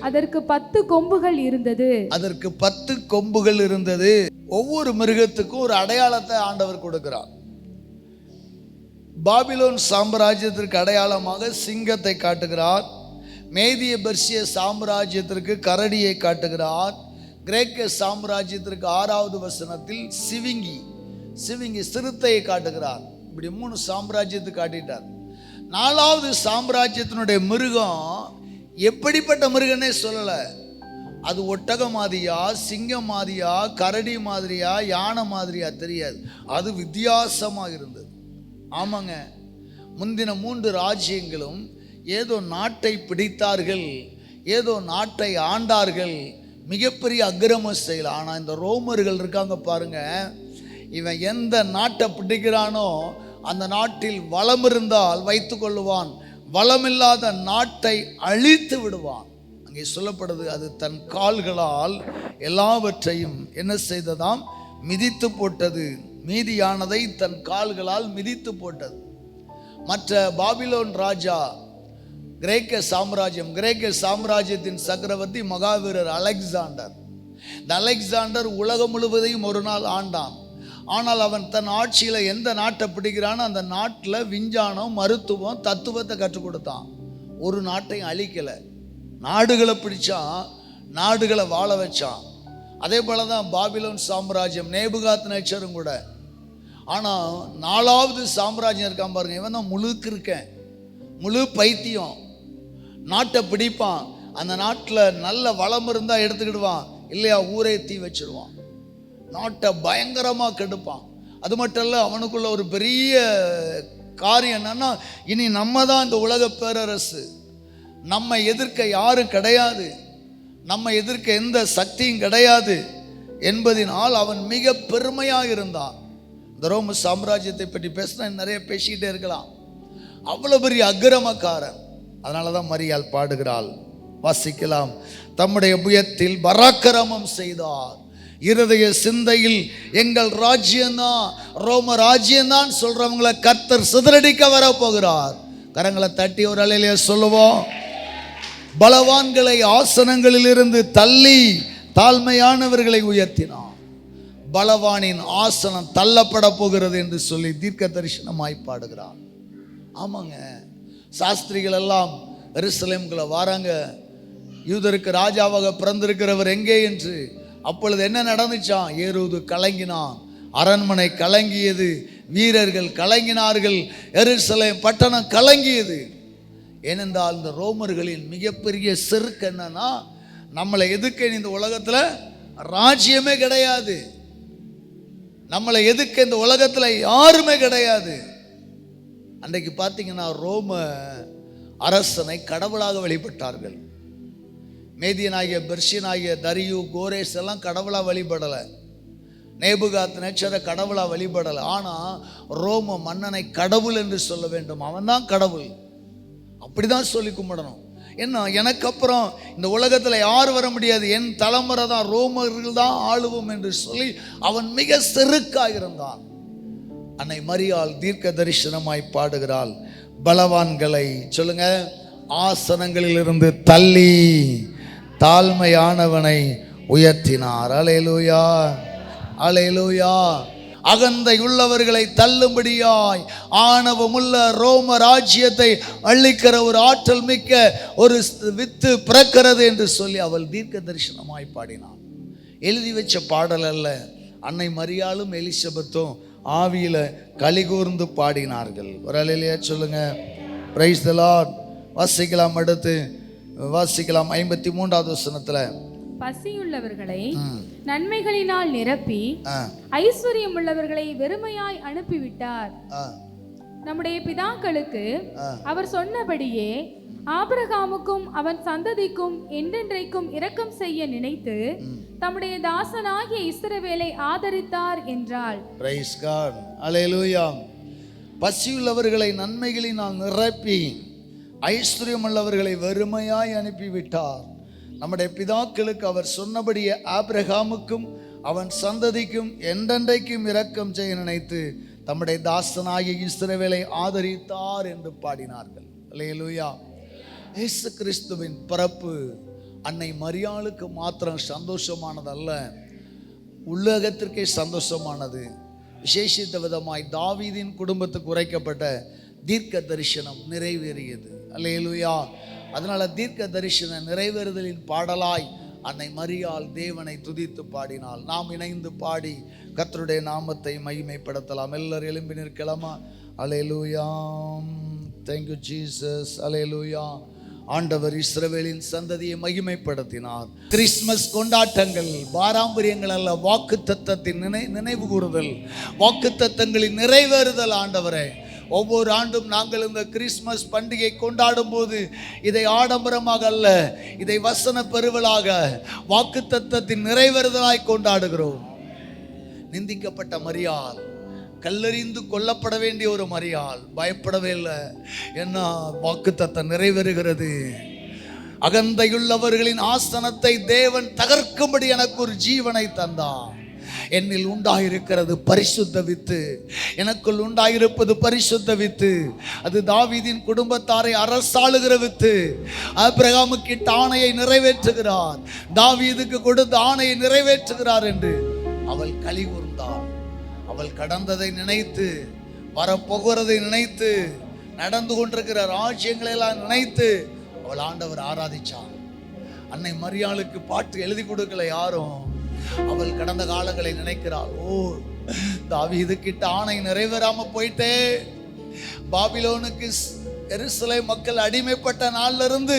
அதற்கு 10 கொம்புகள் இருந்தது. ஒவ்வொரு மிருகத்துக்கும் ஒரு அடையாளத்தை ஆண்டவர் கொடுக்கிறார். பாபிலோன் சாம்ராஜ்யத்திற்கு அடையாளமாக சிங்கத்தை காட்டுகிறார். மேதிய பெர்சிய சாம்ராஜ்யத்திற்கு கரடியை காட்டுகிறார். கிரேக்க சாம்ராஜ்யத்திற்கு 6வது வசனத்தில் சிவிங்கி சிறுத்தையை காட்டுகிறார். இப்படி 3 சாம்ராஜ்யத்துக்கு காட்டிட்டார். 4வது சாம்ராஜ்யத்தினுடைய மிருகம் எப்படிப்பட்ட மிருகன்னே சொல்லலை. அது ஒட்டக மாதிரியா, சிங்கம் மாதிரியா, கரடி மாதிரியா, யானை மாதிரியா தெரியாது. அது வித்தியாசமாக இருந்தது. ஆமாங்க, முந்தின 3 ராஜ்யங்களும் ஏதோ நாட்டை பிடித்தார்கள், ஏதோ நாட்டை ஆண்டார்கள், மிகப்பெரிய அக்கிரம செயல். ஆனால் இந்த ரோமர்கள் இருக்காங்க பாருங்க, இவன் எந்த நாட்டை பிடிக்கிறானோ அந்த நாட்டில் வளம் இருந்தால் வைத்து கொள்ளுவான், வளமில்லாத நாட்டை அழித்து விடுவான். அங்கே சொல்லப்படுது, அது தன் கால்களால் எல்லாவற்றையும் என்ன செய்ததாம்? மிதித்து போட்டது. மீதியானதை தன் கால்களால் மிதித்து போட்டது. மற்ற பாபிலோன் ராஜா கிரேக்க சாம்ராஜ்யத்தின் சக்கரவர்த்தி மகாவீரர் அலெக்சாண்டர். இந்த அலெக்சாண்டர் உலகம் முழுவதையும் ஒரு நாள் ஆண்டான். ஆனால் அவன் தன் ஆட்சியில் எந்த நாட்டை பிடிக்கிறானோ அந்த நாட்டில் விஞ்ஞானம், மருத்துவம், தத்துவத்தை கற்றுக் கொடுத்தான். ஒரு நாட்டையும் அழிக்கலை. நாடுகளை பிடிச்சான், நாடுகளை வாழ வச்சான். அதே போல தான் பாபிலோன் சாம்ராஜ்யம், நேபுகாத் நேச்சரும் கூட. ஆனால் 4வது சாம்ராஜ்யம் இருக்கான் பாருங்க, இவன் தான் முழுக்க இருக்கேன், முழு பைத்தியம். நாட்டை பிடிப்பான், அந்த நாட்டில் நல்ல வளம் இருந்தால் எடுத்துக்கிடுவான், இல்லையா ஊரே தீ வச்சிருவான், நாட்டை பயங்கரமாக கெடுப்பான். அது மட்டும் இல்லை, அவனுக்குள்ள ஒரு பெரிய காரியம் என்னன்னா, இனி நம்ம தான் இந்த உலக பேரரசு, நம்ம எதிர்க்க யாரும் கிடையாது, நம்ம எதிர்க்க எந்த சக்தியும் கிடையாது என்பதினால் அவன் மிக பெருமையாக இருந்தான். இந்த ரோம சாம்ராஜ்யத்தை பற்றி பேசினா நிறைய பேசிக்கிட்டே இருக்கலாம். அவ்வளோ பெரிய அக்கிரமக்காரன். அதனால தான் மரியாள் பாடுகிறாள், வாசிக்கலாம். தம்முடைய புயத்தில் பராக்கிரமம் செய்தார், இருதய சிந்தையில் எங்கள் ராஜ்யம்தான், ரோம ராஜ்யம்தான் சொல்றவங்களை கர்த்தர் சிதறடிக்க வரப்போகிறார். கரங்களை தட்டி ஒரு அலையிலே சொல்லுவோம். பலவான்களை ஆசனங்களில் இருந்து தள்ளி தாழ்மையானவர்களை உயர்த்தினார். பலவானின் ஆசனம் தள்ளப்பட போகிறது என்று சொல்லி தீர்க்க தரிசனமாய் பாடுகிறார். ஆமாங்க, சாஸ்திரிகள் எல்லாம் எருசலேமுக்குள்ள வாராங்க, யூதருக்கு ராஜாவாக பிறந்திருக்கிறவர் எங்கே என்று. அப்பொழுது என்ன நடந்துச்சான்? ஏரோது கலங்கினான், அரண்மனை கலங்கியது, வீரர்கள் கலங்கினார்கள், எருசலேம் பட்டணம் கலங்கியது. ஏனென்றால் இந்த ரோமர்களின் மிகப்பெரிய செருக்கு என்னன்னா, நம்மளை எதுக்க இந்த உலகத்தில் ராஜ்யமே கிடையாது, நம்மளை எதுக்க இந்த உலகத்தில் யாருமே கிடையாது. அன்றைக்கு பார்த்தீங்கன்னா ரோம அரசனை கடவுளாக வழிபட்டார்கள். மேதியனாகிய பெர்ஷியனாகிய தரியு கோரேஸ் எல்லாம் கடவுளாக வழிபடலை, நேபுகாத் நேச்சரை கடவுளாக வழிபடலை. ஆனால் ரோம மன்னனை கடவுள் என்று சொல்ல வேண்டும், அவன் தான் கடவுள், அப்படிதான் சொல்லி கும்பிடணும். என்ன, எனக்கு அப்புறம் இந்த உலகத்தில் யார் வர முடியாது, என் தலைமுறை தான், ரோமர்கள் தான் ஆளுவோம் என்று சொல்லி அவன் மிக செருக்காக இருந்தான். அன்னை மரியாள் தீர்க்க தரிசனமாய் பாடுகிறாள், பலவான்களை சொல்லுங்க ஆசனங்களில் இருந்து தள்ளி தாழ்மையானவனை உயர்த்தினார். அல்லேலூயா, அல்லேலூயா. அகந்தை உள்ளவர்களை தள்ளும்படியாய் ஆணவமுள்ள ரோம ராஜ்யத்தை அழிக்கிற ஒரு ஆற்றல் மிக்க ஒரு வித்து பிறக்கிறது என்று சொல்லி அவள் தீர்க்க தரிசனமாய் பாடினாள். எழுதி வச்ச பாடல் அல்ல. அன்னை மரியாளும் எலிசபெத்தும் ஆவியில கலிகூர்ந்து பாடினார்கள். ஒரு அல்லேலூயா சொல்லுங்க. Praise the Lord. வாசிக்கலாம், அடுத்து வாசிக்கலாம் 53வது வசனத்துல. பசியுள்ளவர்களை நன்மைகளினால் நிரப்பி ஐஸ்வர்யம் உள்ளவர்களை வெறுமையாய் அனுப்பிவிட்டார். நம்முடைய பிதாக்களுக்கு அவர் சொன்னபடியே ஆபிரகாமுக்கும் அவன் சந்ததிக்கும் என்றென்றைக்கும் இரக்கம் செய்ய நினைத்து தம்முடைய தாசனாகிய இஸ்ரவேலை ஆதரித்தார் என்றாள். பிரைஸ் காட், அல்லேலூயா. பசியுள்ளவர்களை நன்மைகளினால் நிரப்பி ஐஸ்வர்யம் உள்ளவர்களை வெறுமையாய் அனுப்பிவிட்டார். நம்முடைய பிதாக்களுக்கு அவர் சொன்னபடியே ஆபிரகாமுக்கும் அவன் சந்ததிக்கும் என்றென்றைக்கும் இரக்கம் செய்ய நினைத்து தம்முடைய தாசனாகிய இஸ்ரவேலை ஆதரித்தார் என்று பாடினார்கள். அல்லேலூயா. இயேசு கிறிஸ்துவின் பிறப்பு அன்னை மரியாளுக்கு மாத்திரம் சந்தோஷமானதல்ல, உலகத்திற்கே சந்தோஷமானது. விசேஷித்த விதமாய் தாவீதின் குடும்பத்துக்கு உரைக்கப்பட்ட தீர்க்க தரிசனம் நிறைவேறியது. அல்லேலூயா. அதனால தீர்க்க தரிசன நிறைவேறுதலின் பாடலாய் அன்னை மரியாள் தேவனை துதித்து பாடினாள். நாம் இணைந்து பாடி கர்த்தருடைய நாமத்தை மகிமைப்படுத்தலாம். எல்லாரும் எழும்பி நிற்கலாமா? அல்லேலூயா, thank you Jesus, அல்லேலூயா. ஆண்டவர் இஸ்ரவேலின் சந்ததியை மகிமைப்படுத்தினார். கிறிஸ்துமஸ் கொண்டாட்டங்கள் பாரம்பரியங்கள் அல்ல, வாக்குத்தத்தத்தின் நினைவு கூறுதல், வாக்குத்தத்தங்களின் நிறைவேறுதல். ஆண்டவரே, ஒவ்வொரு ஆண்டும் நாங்கள் இந்த கிறிஸ்துமஸ் பண்டிகை கொண்டாடும் போது இதை ஆடம்பரமாக அல்ல, இதை வசன பெருவலாக வாக்குத்தத்தத்தின் நிறைவேறுதலாய் கொண்டாடுகிறோம். நிந்திக்கப்பட்ட மரியாள், கல்லறிந்து கொல்லப்பட வேண்டிய ஒரு மரியாள் பயப்படவே இல்லை. என்ன, வாக்குத்தத்தம் நிறைவேறுகிறது. அகந்தையுள்ளவர்களின் ஆசனத்தை தேவன் தகர்க்கும்படி எனக்கு ஒரு ஜீவனை தந்தார். என்னில் உண்டாயிருக்கிறது பரிசுத்த வித்து, எனக்குள் உண்டாயிருப்பது பரிசுத்த வித்து. அது தாவீதின் குடும்பத்தாரை அரசாளுகிற வித்து. ஆபிரகாமுக்கு இட்ட ஆணையை நிறைவேற்றுகிறார், தாவீதுக்கு கொடுத்த ஆணையை நிறைவேற்றுகிறார் என்று அவள் களி கூர்ந்தாள். அவள் கடந்ததை நினைத்து, வரப்போகிறதை நினைத்து, நடந்து கொண்டிருக்கிற ராஜ்யங்களை எல்லாம் நினைத்து அவள் ஆண்டவர் ஆராதிச்சாள். அன்னை மரியாளுக்கு பாட்டு எழுதி கொடுக்கல யாரும், அவள் கடந்த காலங்களை நினைக்கிறாள். ஓ, தாவீது கிட்ட ஆணை நிறைவேறாம போயிட்டே. பாபிலோனுக்கு எருசலேம் மக்கள் அடிமைப்பட்ட நாள்ல இருந்து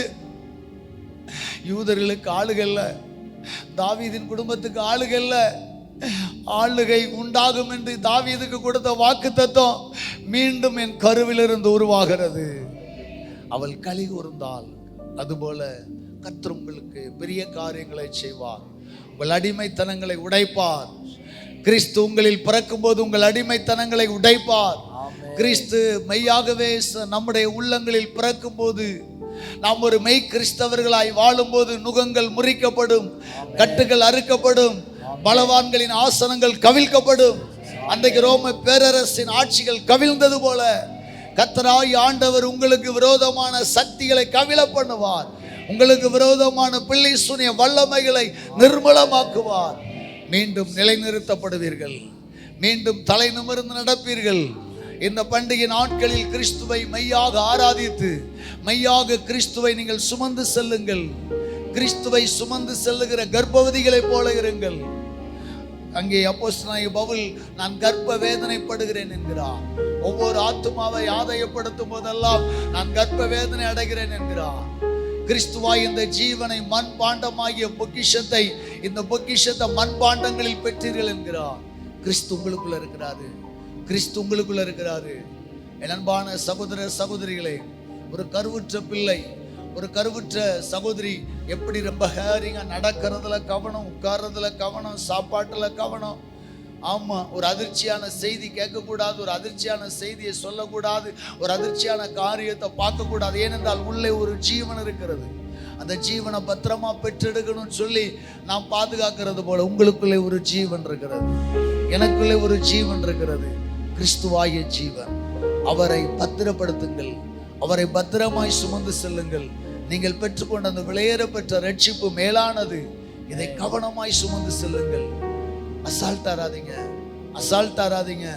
யூதர்களுக்கு ஆளுகல்ல, தாவீதின் குடும்பத்துக்கு ஆளுகல்ல. ஆளுகை உண்டாகும் என்று தாவீதுக்கு கொடுத்த வாக்குத்தத்தம் மீண்டும் என் கருவிலிருந்து உருவாகிறது. அவள் களி கூர்ந்தாள். அதுபோல கர்த்தர் உங்களுக்கு பெரிய காரியங்களை செய்வார். உங்கள் அடிமைத்தனங்களை உடைப்பார். கிறிஸ்து உங்களில் பிறக்கும் போது உங்கள் அடிமைத்தனங்களை உடைப்பார். கிறிஸ்து மெய்யாகவே நம்முடைய உள்ளங்களில் பிறக்கும் போது, நாம் ஒரு மெய் கிறிஸ்தவர்களாய் வாழும்போது நுகங்கள் முறிக்கப்படும், கட்டுகள் அறுக்கப்படும், பலவான்களின் ஆசனங்கள் கவிழ்க்கப்படும். அன்றைக்கு ரோம பேரரசின் ஆட்சிகள் கவிழ்ந்தது போல கர்த்தராகிய ஆண்டவர் உங்களுக்கு விரோதமான சக்திகளை கவிழ பண்ணுவார். உங்களுக்கு விரோதமான பிள்ளை சூனிய வல்லமைகளை நிர்மூலமாக்குவார். மீண்டும் நிலைநிறுத்தப்படுவீர்கள். மீண்டும் தலை நிமிர்ந்து நடப்பீர்கள். இந்த பண்டிகை நாட்களில் கிறிஸ்துவை மெய்யாக ஆராதித்து மெய்யாக கிறிஸ்துவை நீங்கள் சுமந்து செல்லுங்கள். கிறிஸ்துவை சுமந்து செல்லுகிற கர்ப்பவதிகளைப் போல இருங்கள். அங்கே அப்போஸ்தலனாகிய பவுல் நான் கர்ப்ப வேதனைப்படுகிறேன் என்கிறார். ஒவ்வொரு ஆத்துமாவை ஆதாயப்படுத்தும் போதெல்லாம் நான் கர்ப்ப வேதனை அடைகிறேன் என்கிறார். கிறிஸ்துவாய் இந்த ஜீவனை மண்பாண்டமாகிய பொக்கிஷத்தை, இந்த பொக்கிஷத்தை மண்பாண்டங்களில் பெற்றீர்கள் என்கிறார். கிறிஸ்து உங்களுக்குள்ள இருக்கிறாரு. கிறிஸ்து உங்களுக்குள்ள இருக்கிறாரு. என் அன்பான சகோதர சகோதரிகளே, ஒரு கருவுற்ற பிள்ளை, ஒரு கருவுற்ற சகோதரி எப்படி ரொம்ப ஹேரிங்கா நடக்கிறதுல கவனம், உட்கார்றதுல கவனம், சாப்பாட்டுல கவனம். ஆமா, ஒரு அதிர்ச்சியான செய்தி கேட்கக்கூடாது, ஒரு அதிர்ச்சியான செய்தியை சொல்லக்கூடாது, ஒரு அதிர்ச்சியான காரியத்தை பார்க்கக்கூடாது. ஏனென்றால் உள்ளே ஒரு ஜீவன் இருக்கிறது. அந்த ஜீவனை பத்திரமா பெற்றெடுக்கணும்னு சொல்லி நாம் பாதுகாக்கிறது போல உங்களுக்குள்ளே ஒரு ஜீவன் இருக்கிறது. எனக்குள்ளே ஒரு ஜீவன் இருக்கிறது, கிறிஸ்துவாகிய ஜீவன். அவரை பத்திரப்படுத்துங்கள். அவரை பத்திரமாய் சுமந்து செல்லுங்கள். நீங்கள் பெற்றுக்கொண்ட அந்த விலையேற பெற்ற ரட்சிப்பு மேலானது. இதை கவனமாய் சுமந்து செல்லுங்கள். அசால்ட்டாராதீங்க, அசால்ட்டாராதீங்க,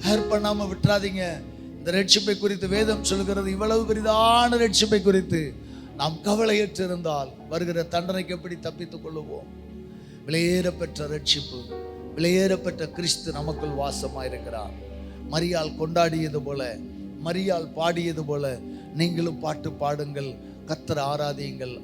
ஹேர் பண்ணாம விட்டுறாதீங்க. இந்த ரட்சிப்பை குறித்து வேதம் சொல்கிறது, இவ்வளவு பெரிதான ரட்சிப்பை குறித்து நாம் கவலையற்றிருந்தால் வருகிற தண்டனைக்கு எப்படி தப்பித்துக் கொள்ளுவோம்? விலையேற பெற்ற ரட்சிப்பு, விலையேற பெற்ற கிறிஸ்து நமக்குள் வாசமாயிருக்கிறார். மரியாள் கொண்டாடியது போல, மரியாள் பாடியது போல நீங்களும் பாட்டு பாடுங்கள், கர்த்தரை ஆராதியுங்கள்.